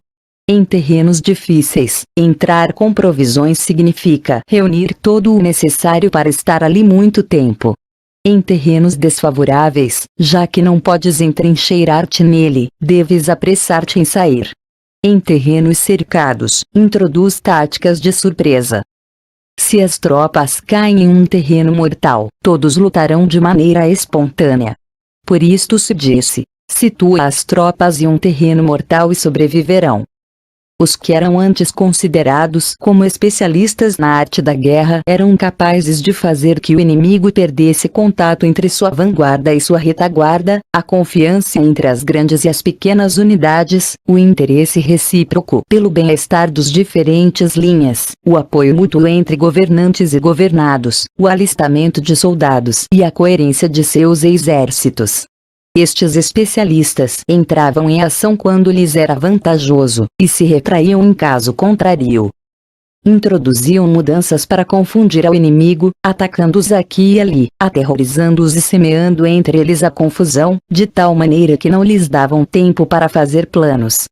Em terrenos difíceis, entrar com provisões significa reunir todo o necessário para estar ali muito tempo. Em terrenos desfavoráveis, já que não podes entrincheirar-te nele, deves apressar-te em sair. Em terrenos cercados, introduz táticas de surpresa. Se as tropas caem em um terreno mortal, todos lutarão de maneira espontânea. Por isto se disse: situa as tropas em um terreno mortal e sobreviverão. Os que eram antes considerados como especialistas na arte da guerra eram capazes de fazer que o inimigo perdesse contato entre sua vanguarda e sua retaguarda, a confiança entre as grandes e as pequenas unidades, o interesse recíproco pelo bem-estar dos diferentes linhas, o apoio mútuo entre governantes e governados, o alistamento de soldados e a coerência de seus exércitos. Estes especialistas entravam em ação quando lhes era vantajoso, e se retraíam em caso contrário. Introduziam mudanças para confundir ao inimigo, atacando-os aqui e ali, aterrorizando-os e semeando entre eles a confusão, de tal maneira que não lhes davam tempo para fazer planos.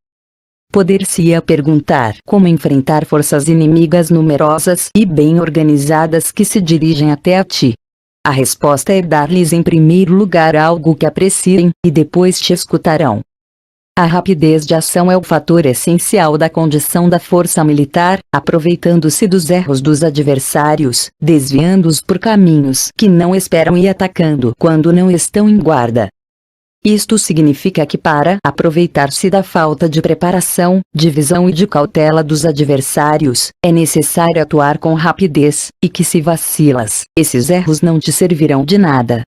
Poder-se-ia perguntar como enfrentar forças inimigas numerosas e bem organizadas que se dirigem até a ti. A resposta é dar-lhes em primeiro lugar algo que apreciem, e depois te escutarão. A rapidez de ação é o fator essencial da condição da força militar, aproveitando-se dos erros dos adversários, desviando-os por caminhos que não esperam e atacando quando não estão em guarda. Isto significa que para aproveitar-se da falta de preparação, de visão e de cautela dos adversários, é necessário atuar com rapidez, e que se vacilas, esses erros não te servirão de nada.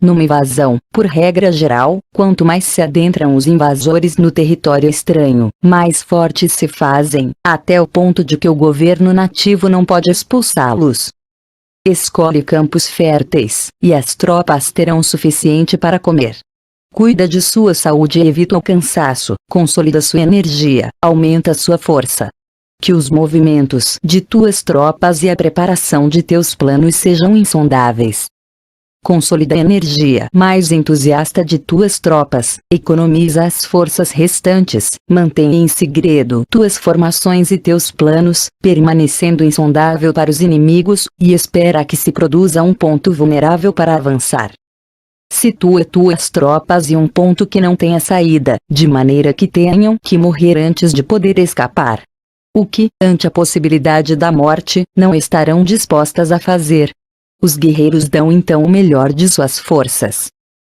Numa invasão, por regra geral, quanto mais se adentram os invasores no território estranho, mais fortes se fazem, até o ponto de que o governo nativo não pode expulsá-los. Escolhe campos férteis, e as tropas terão o suficiente para comer. Cuida de sua saúde e evita o cansaço, consolida sua energia, aumenta sua força. Que os movimentos de tuas tropas e a preparação de teus planos sejam insondáveis. Consolida a energia mais entusiasta de tuas tropas, economiza as forças restantes, mantém em segredo tuas formações e teus planos, permanecendo insondável para os inimigos, e espera que se produza um ponto vulnerável para avançar. Situa tuas tropas em um ponto que não tenha saída, de maneira que tenham que morrer antes de poder escapar. O que, ante a possibilidade da morte, não estarão dispostas a fazer. Os guerreiros dão então o melhor de suas forças.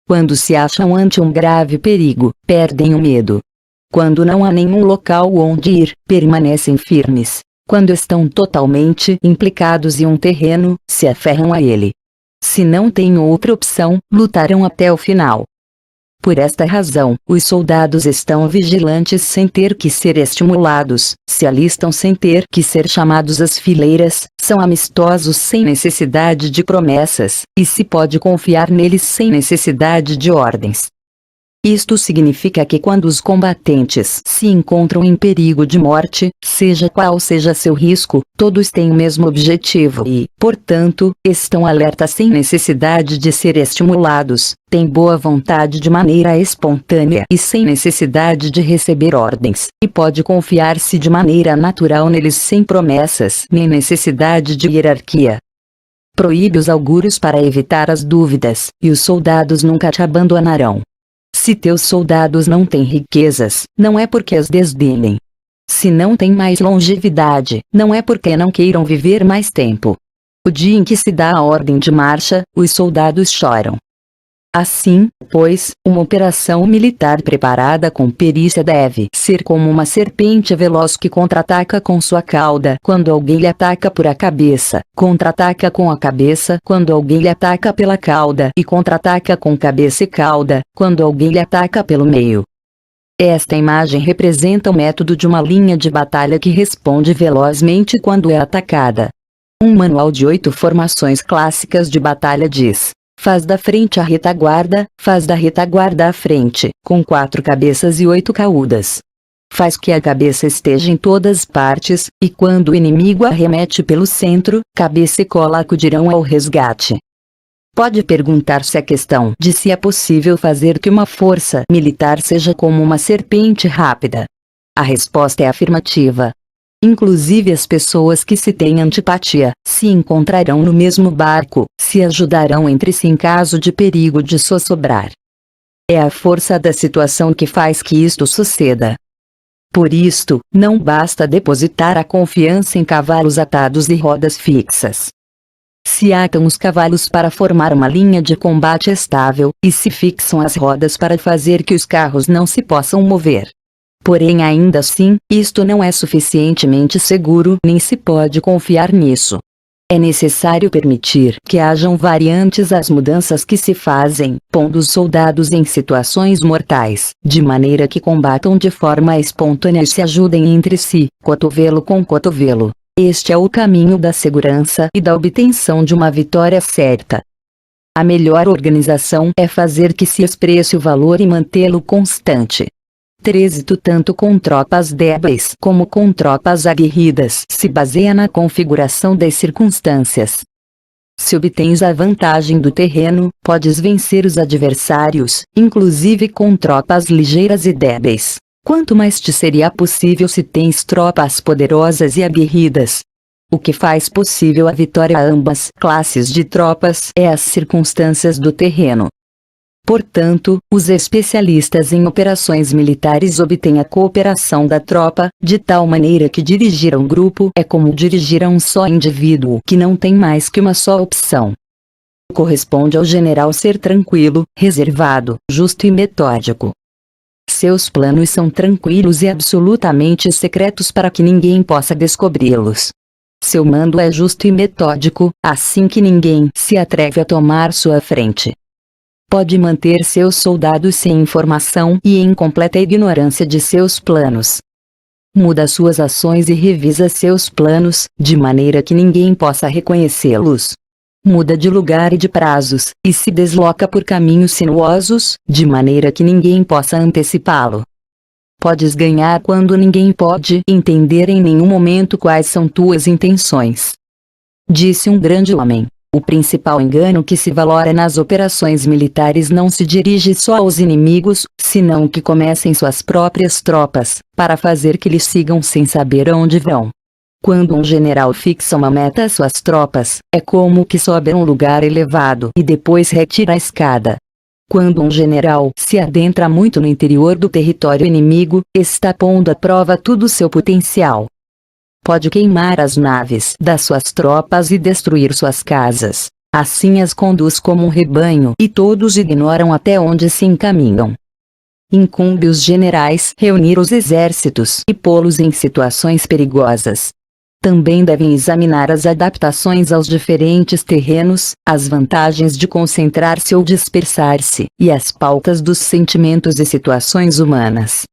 Quando se acham ante um grave perigo, perdem o medo. Quando não há nenhum local onde ir, permanecem firmes. Quando estão totalmente implicados em um terreno, se aferram a ele. Se não têm outra opção, lutarão até o final. Por esta razão, os soldados estão vigilantes sem ter que ser estimulados, se alistam sem ter que ser chamados às fileiras, são amistosos sem necessidade de promessas, e se pode confiar neles sem necessidade de ordens. Isto significa que quando os combatentes se encontram em perigo de morte, seja qual seja seu risco, todos têm o mesmo objetivo e, portanto, estão alertas sem necessidade de ser estimulados, têm boa vontade de maneira espontânea e sem necessidade de receber ordens, e pode confiar-se de maneira natural neles sem promessas nem necessidade de hierarquia. Proíbe os augúrios para evitar as dúvidas, e os soldados nunca te abandonarão. Se teus soldados não têm riquezas, não é porque as desdenem. Se não têm mais longevidade, não é porque não queiram viver mais tempo. O dia em que se dá a ordem de marcha, os soldados choram. Assim, pois, uma operação militar preparada com perícia deve ser como uma serpente veloz que contra-ataca com sua cauda quando alguém lhe ataca por a cabeça, contra-ataca com a cabeça quando alguém lhe ataca pela cauda e contra-ataca com cabeça e cauda quando alguém lhe ataca pelo meio. Esta imagem representa o método de uma linha de batalha que responde velozmente quando é atacada. Um manual de 8 formações clássicas de batalha diz: faz da frente a retaguarda, faz da retaguarda à frente, com 4 cabeças e 8 caudas. Faz que a cabeça esteja em todas partes, e quando o inimigo arremete pelo centro, cabeça e cola acudirão ao resgate. Pode perguntar-se a questão de se é possível fazer que uma força militar seja como uma serpente rápida. A resposta é afirmativa. Inclusive as pessoas que se têm antipatia, se encontrarão no mesmo barco, se ajudarão entre si em caso de perigo de zozobrar. É a força da situação que faz que isto suceda. Por isto, não basta depositar a confiança em cavalos atados e rodas fixas. Se atam os cavalos para formar uma linha de combate estável, e se fixam as rodas para fazer que os carros não se possam mover. Porém ainda assim, isto não é suficientemente seguro nem se pode confiar nisso. É necessário permitir que hajam variantes às mudanças que se fazem, pondo os soldados em situações mortais, de maneira que combatam de forma espontânea e se ajudem entre si, cotovelo com cotovelo. Este é o caminho da segurança e da obtenção de uma vitória certa. A melhor organização é fazer que se expresse o valor e mantê-lo constante. Trânsito tanto com tropas débeis como com tropas aguerridas se baseia na configuração das circunstâncias. Se obtens a vantagem do terreno, podes vencer os adversários, inclusive com tropas ligeiras e débeis. Quanto mais te seria possível se tens tropas poderosas e aguerridas. O que faz possível a vitória a ambas classes de tropas é as circunstâncias do terreno. Portanto, os especialistas em operações militares obtêm a cooperação da tropa, de tal maneira que dirigir a um grupo é como dirigir a um só indivíduo que não tem mais que uma só opção. Corresponde ao general ser tranquilo, reservado, justo e metódico. Seus planos são tranquilos e absolutamente secretos para que ninguém possa descobri-los. Seu mando é justo e metódico, assim que ninguém se atreve a tomar sua frente. Pode manter seus soldados sem informação e em completa ignorância de seus planos. Muda suas ações e revisa seus planos, de maneira que ninguém possa reconhecê-los. Muda de lugar e de prazos, e se desloca por caminhos sinuosos, de maneira que ninguém possa antecipá-lo. Podes ganhar quando ninguém pode entender em nenhum momento quais são tuas intenções. Disse um grande homem. O principal engano que se valora nas operações militares não se dirige só aos inimigos, senão que comecem suas próprias tropas, para fazer que lhes sigam sem saber onde vão. Quando um general fixa uma meta às suas tropas, é como que sobe a um lugar elevado e depois retira a escada. Quando um general se adentra muito no interior do território inimigo, está pondo à prova todo o seu potencial. Pode queimar as naves das suas tropas e destruir suas casas. Assim as conduz como um rebanho e todos ignoram até onde se encaminham. Incumbe os generais reunir os exércitos e pô-los em situações perigosas. Também devem examinar as adaptações aos diferentes terrenos, as vantagens de concentrar-se ou dispersar-se, e as pautas dos sentimentos e situações humanas.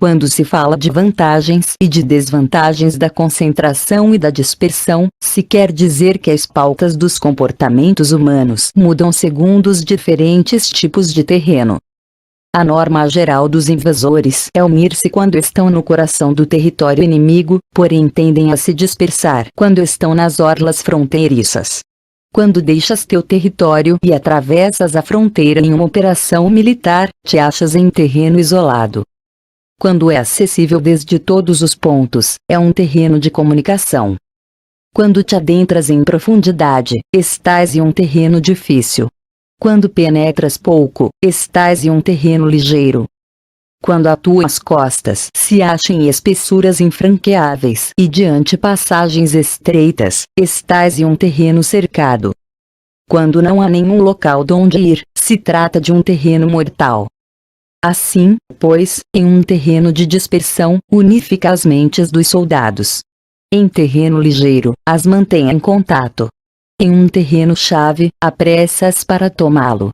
Quando se fala de vantagens e de desvantagens da concentração e da dispersão, se quer dizer que as pautas dos comportamentos humanos mudam segundo os diferentes tipos de terreno. A norma geral dos invasores é unir-se quando estão no coração do território inimigo, porém tendem a se dispersar quando estão nas orlas fronteiriças. Quando deixas teu território e atravessas a fronteira em uma operação militar, te achas em terreno isolado. Quando é acessível desde todos os pontos, é um terreno de comunicação. Quando te adentras em profundidade, estás em um terreno difícil. Quando penetras pouco, estás em um terreno ligeiro. Quando as tuas costas se acham em espessuras infranqueáveis e diante passagens estreitas, estás em um terreno cercado. Quando não há nenhum local donde ir, se trata de um terreno mortal. Assim, pois, em um terreno de dispersão, unifica as mentes dos soldados. Em terreno ligeiro, as mantém em contato. Em um terreno-chave, apressa-as para tomá-lo.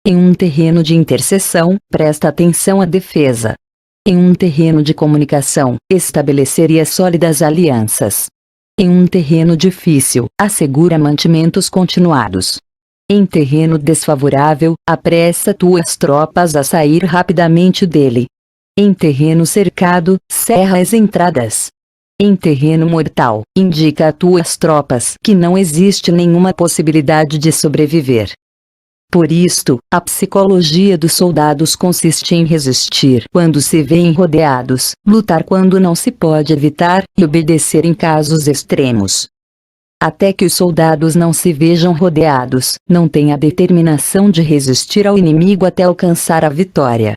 Em um terreno de interseção, presta atenção à defesa. Em um terreno de comunicação, estabeleceria sólidas alianças. Em um terreno difícil, assegura mantimentos continuados. Em terreno desfavorável, apressa tuas tropas a sair rapidamente dele. Em terreno cercado, cerra as entradas. Em terreno mortal, indica a tuas tropas que não existe nenhuma possibilidade de sobreviver. Por isto, a psicologia dos soldados consiste em resistir quando se veem rodeados, lutar quando não se pode evitar, e obedecer em casos extremos. Até que os soldados não se vejam rodeados, não têm a determinação de resistir ao inimigo até alcançar a vitória.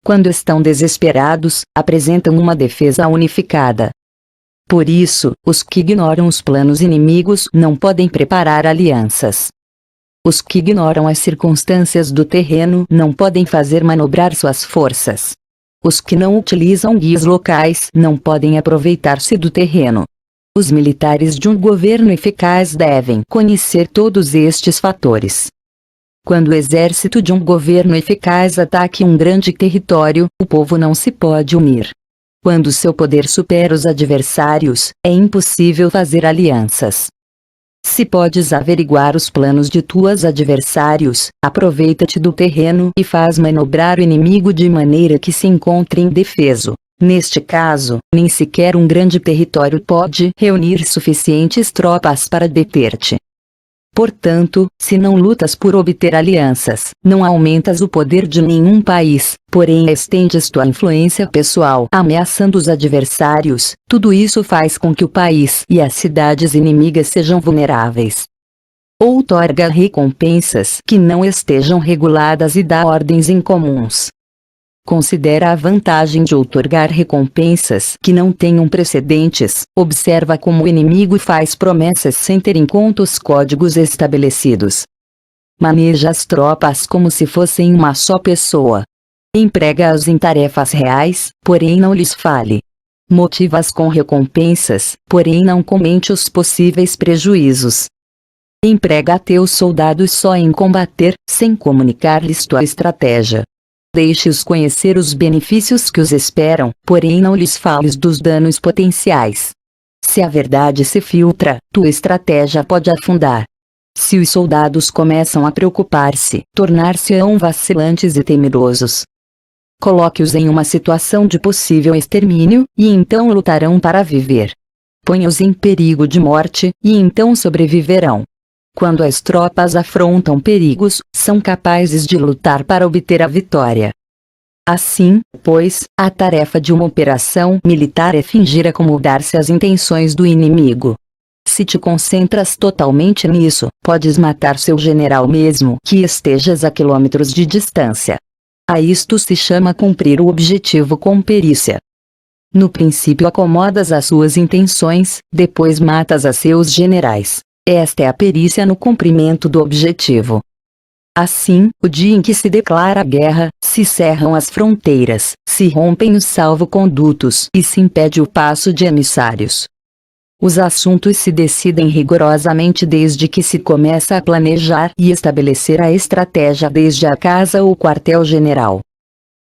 Quando estão desesperados, apresentam uma defesa unificada. Por isso, os que ignoram os planos inimigos não podem preparar alianças. Os que ignoram as circunstâncias do terreno não podem fazer manobrar suas forças. Os que não utilizam guias locais não podem aproveitar-se do terreno. Os militares de um governo eficaz devem conhecer todos estes fatores. Quando o exército de um governo eficaz ataque um grande território, o povo não se pode unir. Quando seu poder supera os adversários, é impossível fazer alianças. Se podes averiguar os planos de tuas adversários, aproveita-te do terreno e faz manobrar o inimigo de maneira que se encontre indefeso. Neste caso, nem sequer um grande território pode reunir suficientes tropas para deter-te. Portanto, se não lutas por obter alianças, não aumentas o poder de nenhum país, porém estendes tua influência pessoal ameaçando os adversários, tudo isso faz com que o país e as cidades inimigas sejam vulneráveis. Outorga recompensas que não estejam reguladas e dá ordens incomuns. Considera a vantagem de outorgar recompensas que não tenham precedentes, observa como o inimigo faz promessas sem ter em conta os códigos estabelecidos. Maneja as tropas como se fossem uma só pessoa. Emprega-as em tarefas reais, porém não lhes fale. Motiva-as com recompensas, porém não comente os possíveis prejuízos. Emprega teus soldados só em combater, sem comunicar-lhes tua estratégia. Deixe-os conhecer os benefícios que os esperam, porém não lhes fales dos danos potenciais. Se a verdade se filtra, tua estratégia pode afundar. Se os soldados começam a preocupar-se, tornar-se-ão vacilantes e temerosos. Coloque-os em uma situação de possível extermínio, e então lutarão para viver. Ponha-os em perigo de morte, e então sobreviverão. Quando as tropas afrontam perigos, são capazes de lutar para obter a vitória. Assim, pois, a tarefa de uma operação militar é fingir acomodar-se às intenções do inimigo. Se te concentras totalmente nisso, podes matar seu general mesmo que estejas a quilômetros de distância. A isto se chama cumprir o objetivo com perícia. No princípio acomodas as suas intenções, depois matas a seus generais. Esta é a perícia no cumprimento do objetivo. Assim, o dia em que se declara a guerra, se cerram as fronteiras, se rompem os salvo-condutos e se impede o passo de emissários. Os assuntos se decidem rigorosamente desde que se começa a planejar e estabelecer a estratégia desde a casa ou quartel-general.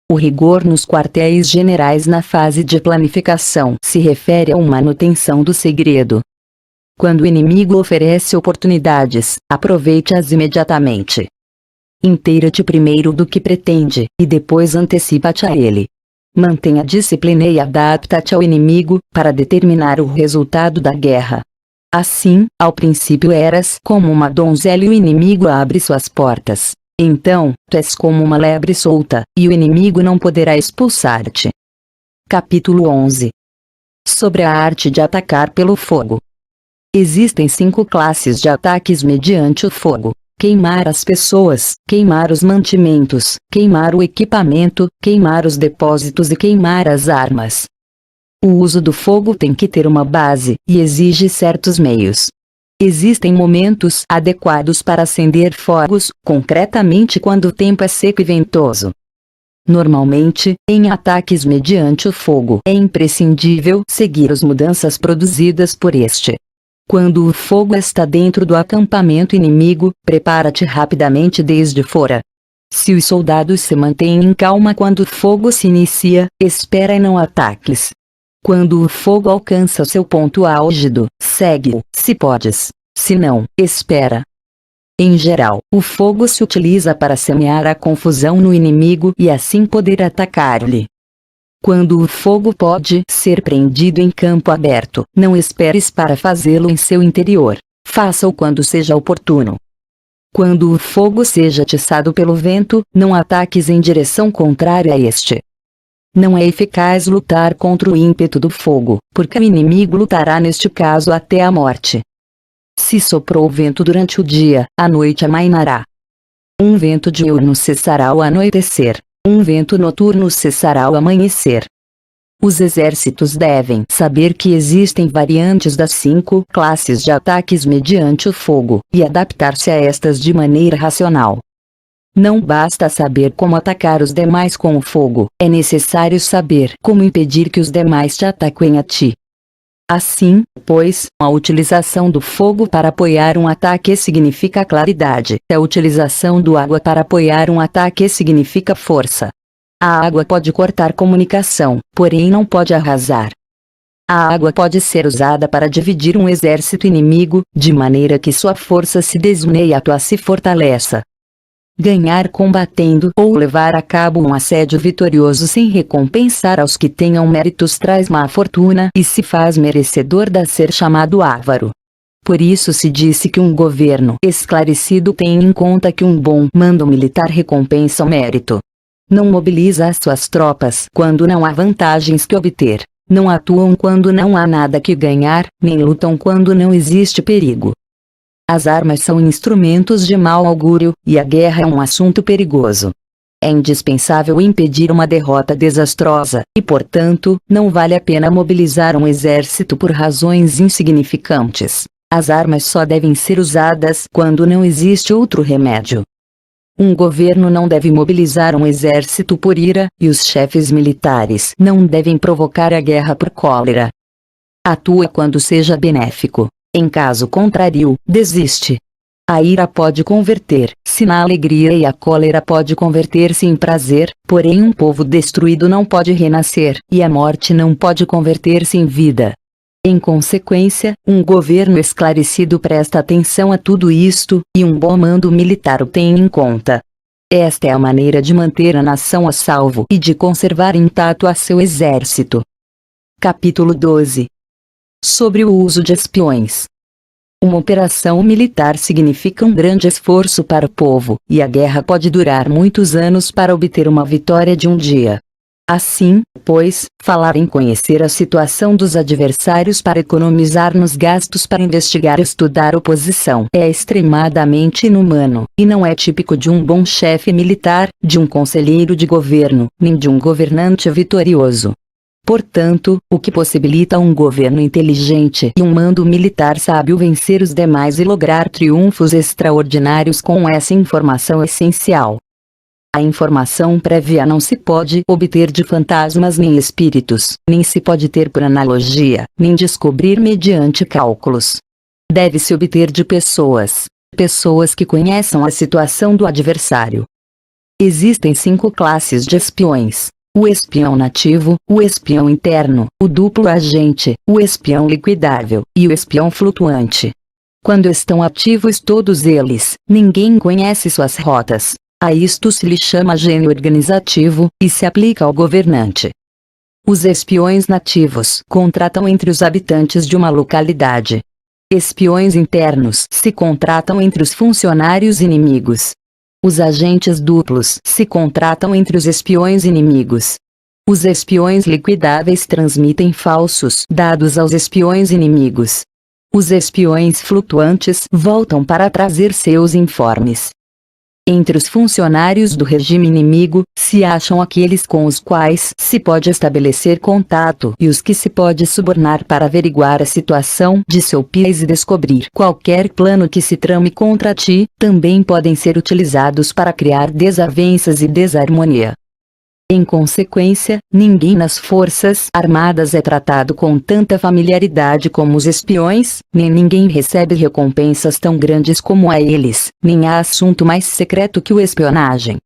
O rigor nos quartéis generais na fase de planificação se refere à manutenção do segredo. Quando o inimigo oferece oportunidades, aproveite-as imediatamente. Inteira-te primeiro do que pretende, e depois antecipa-te a ele. Mantenha disciplina e adapta-te ao inimigo, para determinar o resultado da guerra. Assim, ao princípio eras como uma donzela e o inimigo abre suas portas. Então, tu és como uma lebre solta, e o inimigo não poderá expulsar-te. Capítulo 11. Sobre a arte de atacar pelo fogo. Existem 5 classes de ataques mediante o fogo: queimar as pessoas, queimar os mantimentos, queimar o equipamento, queimar os depósitos e queimar as armas. O uso do fogo tem que ter uma base, e exige certos meios. Existem momentos adequados para acender fogos, concretamente quando o tempo é seco e ventoso. Normalmente, em ataques mediante o fogo, é imprescindível seguir as mudanças produzidas por este. Quando o fogo está dentro do acampamento inimigo, prepara-te rapidamente desde fora. Se os soldados se mantêm em calma quando o fogo se inicia, espera e não ataques. Quando o fogo alcança seu ponto álgido, segue-o, se podes. Se não, espera. Em geral, o fogo se utiliza para semear a confusão no inimigo e assim poder atacar-lhe. Quando o fogo pode ser prendido em campo aberto, não esperes para fazê-lo em seu interior. Faça-o quando seja oportuno. Quando o fogo seja atiçado pelo vento, não ataques em direção contrária a este. Não é eficaz lutar contra o ímpeto do fogo, porque o inimigo lutará neste caso até a morte. Se soprou vento durante o dia, a noite amainará. Um vento diurno cessará ao anoitecer, um vento noturno cessará ao amanhecer. Os exércitos devem saber que existem variantes das 5 classes de ataques mediante o fogo, e adaptar-se a estas de maneira racional. Não basta saber como atacar os demais com o fogo, é necessário saber como impedir que os demais te ataquem a ti. Assim, pois, a utilização do fogo para apoiar um ataque significa claridade, a utilização do água para apoiar um ataque significa força. A água pode cortar comunicação, porém não pode arrasar. A água pode ser usada para dividir um exército inimigo, de maneira que sua força se desune e a tua se fortaleça. Ganhar combatendo ou levar a cabo um assédio vitorioso sem recompensar aos que tenham méritos traz má fortuna e se faz merecedor de ser chamado avaro. Por isso se disse que um governo esclarecido tem em conta que um bom mando militar recompensa o mérito. Não mobiliza as suas tropas quando não há vantagens que obter, não atuam quando não há nada que ganhar, nem lutam quando não existe perigo. As armas são instrumentos de mau augúrio, e a guerra é um assunto perigoso. É indispensável impedir uma derrota desastrosa, e portanto, não vale a pena mobilizar um exército por razões insignificantes. As armas só devem ser usadas quando não existe outro remédio. Um governo não deve mobilizar um exército por ira, e os chefes militares não devem provocar a guerra por cólera. Atua quando seja benéfico. Em caso contrário, desiste. A ira pode converter-se na alegria e a cólera pode converter-se em prazer, porém um povo destruído não pode renascer, e a morte não pode converter-se em vida. Em consequência, um governo esclarecido presta atenção a tudo isto, e um bom mando militar o tem em conta. Esta é a maneira de manter a nação a salvo e de conservar intacto a seu exército. Capítulo 12. Sobre o uso de espiões. Uma operação militar significa um grande esforço para o povo, e a guerra pode durar muitos anos para obter uma vitória de um dia. Assim, pois, falar em conhecer a situação dos adversários para economizar nos gastos para investigar e estudar oposição é extremadamente inumano, e não é típico de um bom chefe militar, de um conselheiro de governo, nem de um governante vitorioso. Portanto, o que possibilita um governo inteligente e um mando militar sábio vencer os demais e lograr triunfos extraordinários com essa informação essencial. A informação prévia não se pode obter de fantasmas nem espíritos, nem se pode ter por analogia, nem descobrir mediante cálculos. Deve-se obter de pessoas que conheçam a situação do adversário. Existem 5 classes de espiões: o espião nativo, o espião interno, o duplo agente, o espião liquidável, e o espião flutuante. Quando estão ativos todos eles, ninguém conhece suas rotas. A isto se lhe chama gênio organizativo, e se aplica ao governante. Os espiões nativos contratam entre os habitantes de uma localidade. Espiões internos se contratam entre os funcionários inimigos. Os agentes duplos se contratam entre os espiões inimigos. Os espiões liquidáveis transmitem falsos dados aos espiões inimigos. Os espiões flutuantes voltam para trazer seus informes. Entre os funcionários do regime inimigo, se acham aqueles com os quais se pode estabelecer contato e os que se pode subornar para averiguar a situação de seu país e descobrir qualquer plano que se trame contra ti, também podem ser utilizados para criar desavenças e desarmonia. Em consequência, ninguém nas forças armadas é tratado com tanta familiaridade como os espiões, nem ninguém recebe recompensas tão grandes como a eles, nem há assunto mais secreto que o espionagem.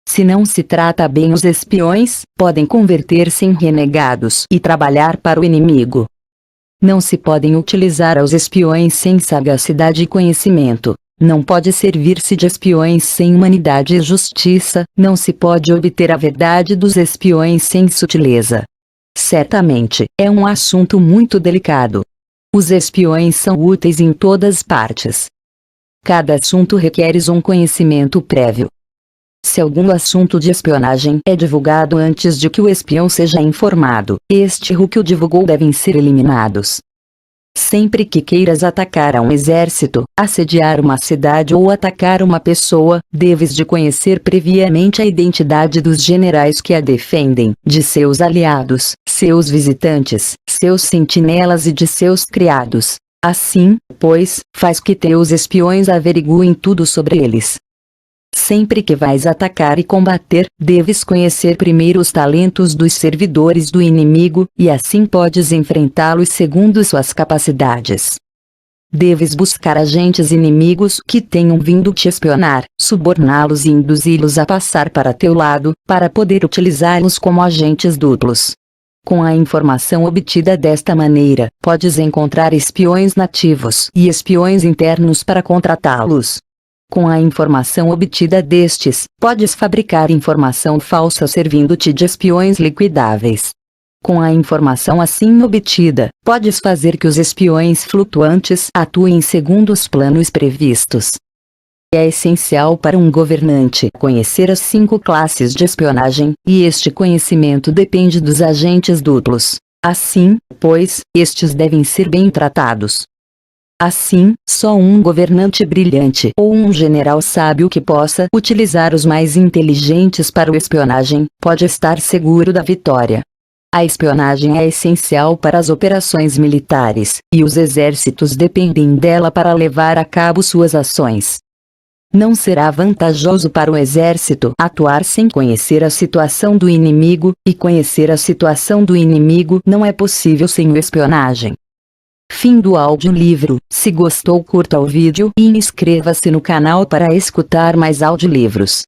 Se não se trata bem os espiões, podem converter-se em renegados e trabalhar para o inimigo. Não se podem utilizar aos espiões sem sagacidade e conhecimento. Não pode servir-se de espiões sem humanidade e justiça, não se pode obter a verdade dos espiões sem sutileza. Certamente, é um assunto muito delicado. Os espiões são úteis em todas partes. Cada assunto requer um conhecimento prévio. Se algum assunto de espionagem é divulgado antes de que o espião seja informado, este ou que o divulgou devem ser eliminados. Sempre que queiras atacar um exército, assediar uma cidade ou atacar uma pessoa, deves de conhecer previamente a identidade dos generais que a defendem, de seus aliados, seus visitantes, seus sentinelas e de seus criados. Assim, pois, faz que teus espiões averiguem tudo sobre eles. Sempre que vais atacar e combater, deves conhecer primeiro os talentos dos servidores do inimigo, e assim podes enfrentá-los segundo suas capacidades. Deves buscar agentes inimigos que tenham vindo te espionar, suborná-los e induzi-los a passar para teu lado, para poder utilizá-los como agentes duplos. Com a informação obtida desta maneira, podes encontrar espiões nativos e espiões internos para contratá-los. Com a informação obtida destes, podes fabricar informação falsa servindo-te de espiões liquidáveis. Com a informação assim obtida, podes fazer que os espiões flutuantes atuem segundo os planos previstos. É essencial para um governante conhecer as 5 classes de espionagem, e este conhecimento depende dos agentes duplos. Assim, pois, estes devem ser bem tratados. Assim, só um governante brilhante ou um general sábio que possa utilizar os mais inteligentes para o espionagem, pode estar seguro da vitória. A espionagem é essencial para as operações militares, e os exércitos dependem dela para levar a cabo suas ações. Não será vantajoso para o exército atuar sem conhecer a situação do inimigo, e conhecer a situação do inimigo não é possível sem espionagem. Fim do audiolivro. Se gostou, curta o vídeo e inscreva-se no canal para escutar mais audiolivros.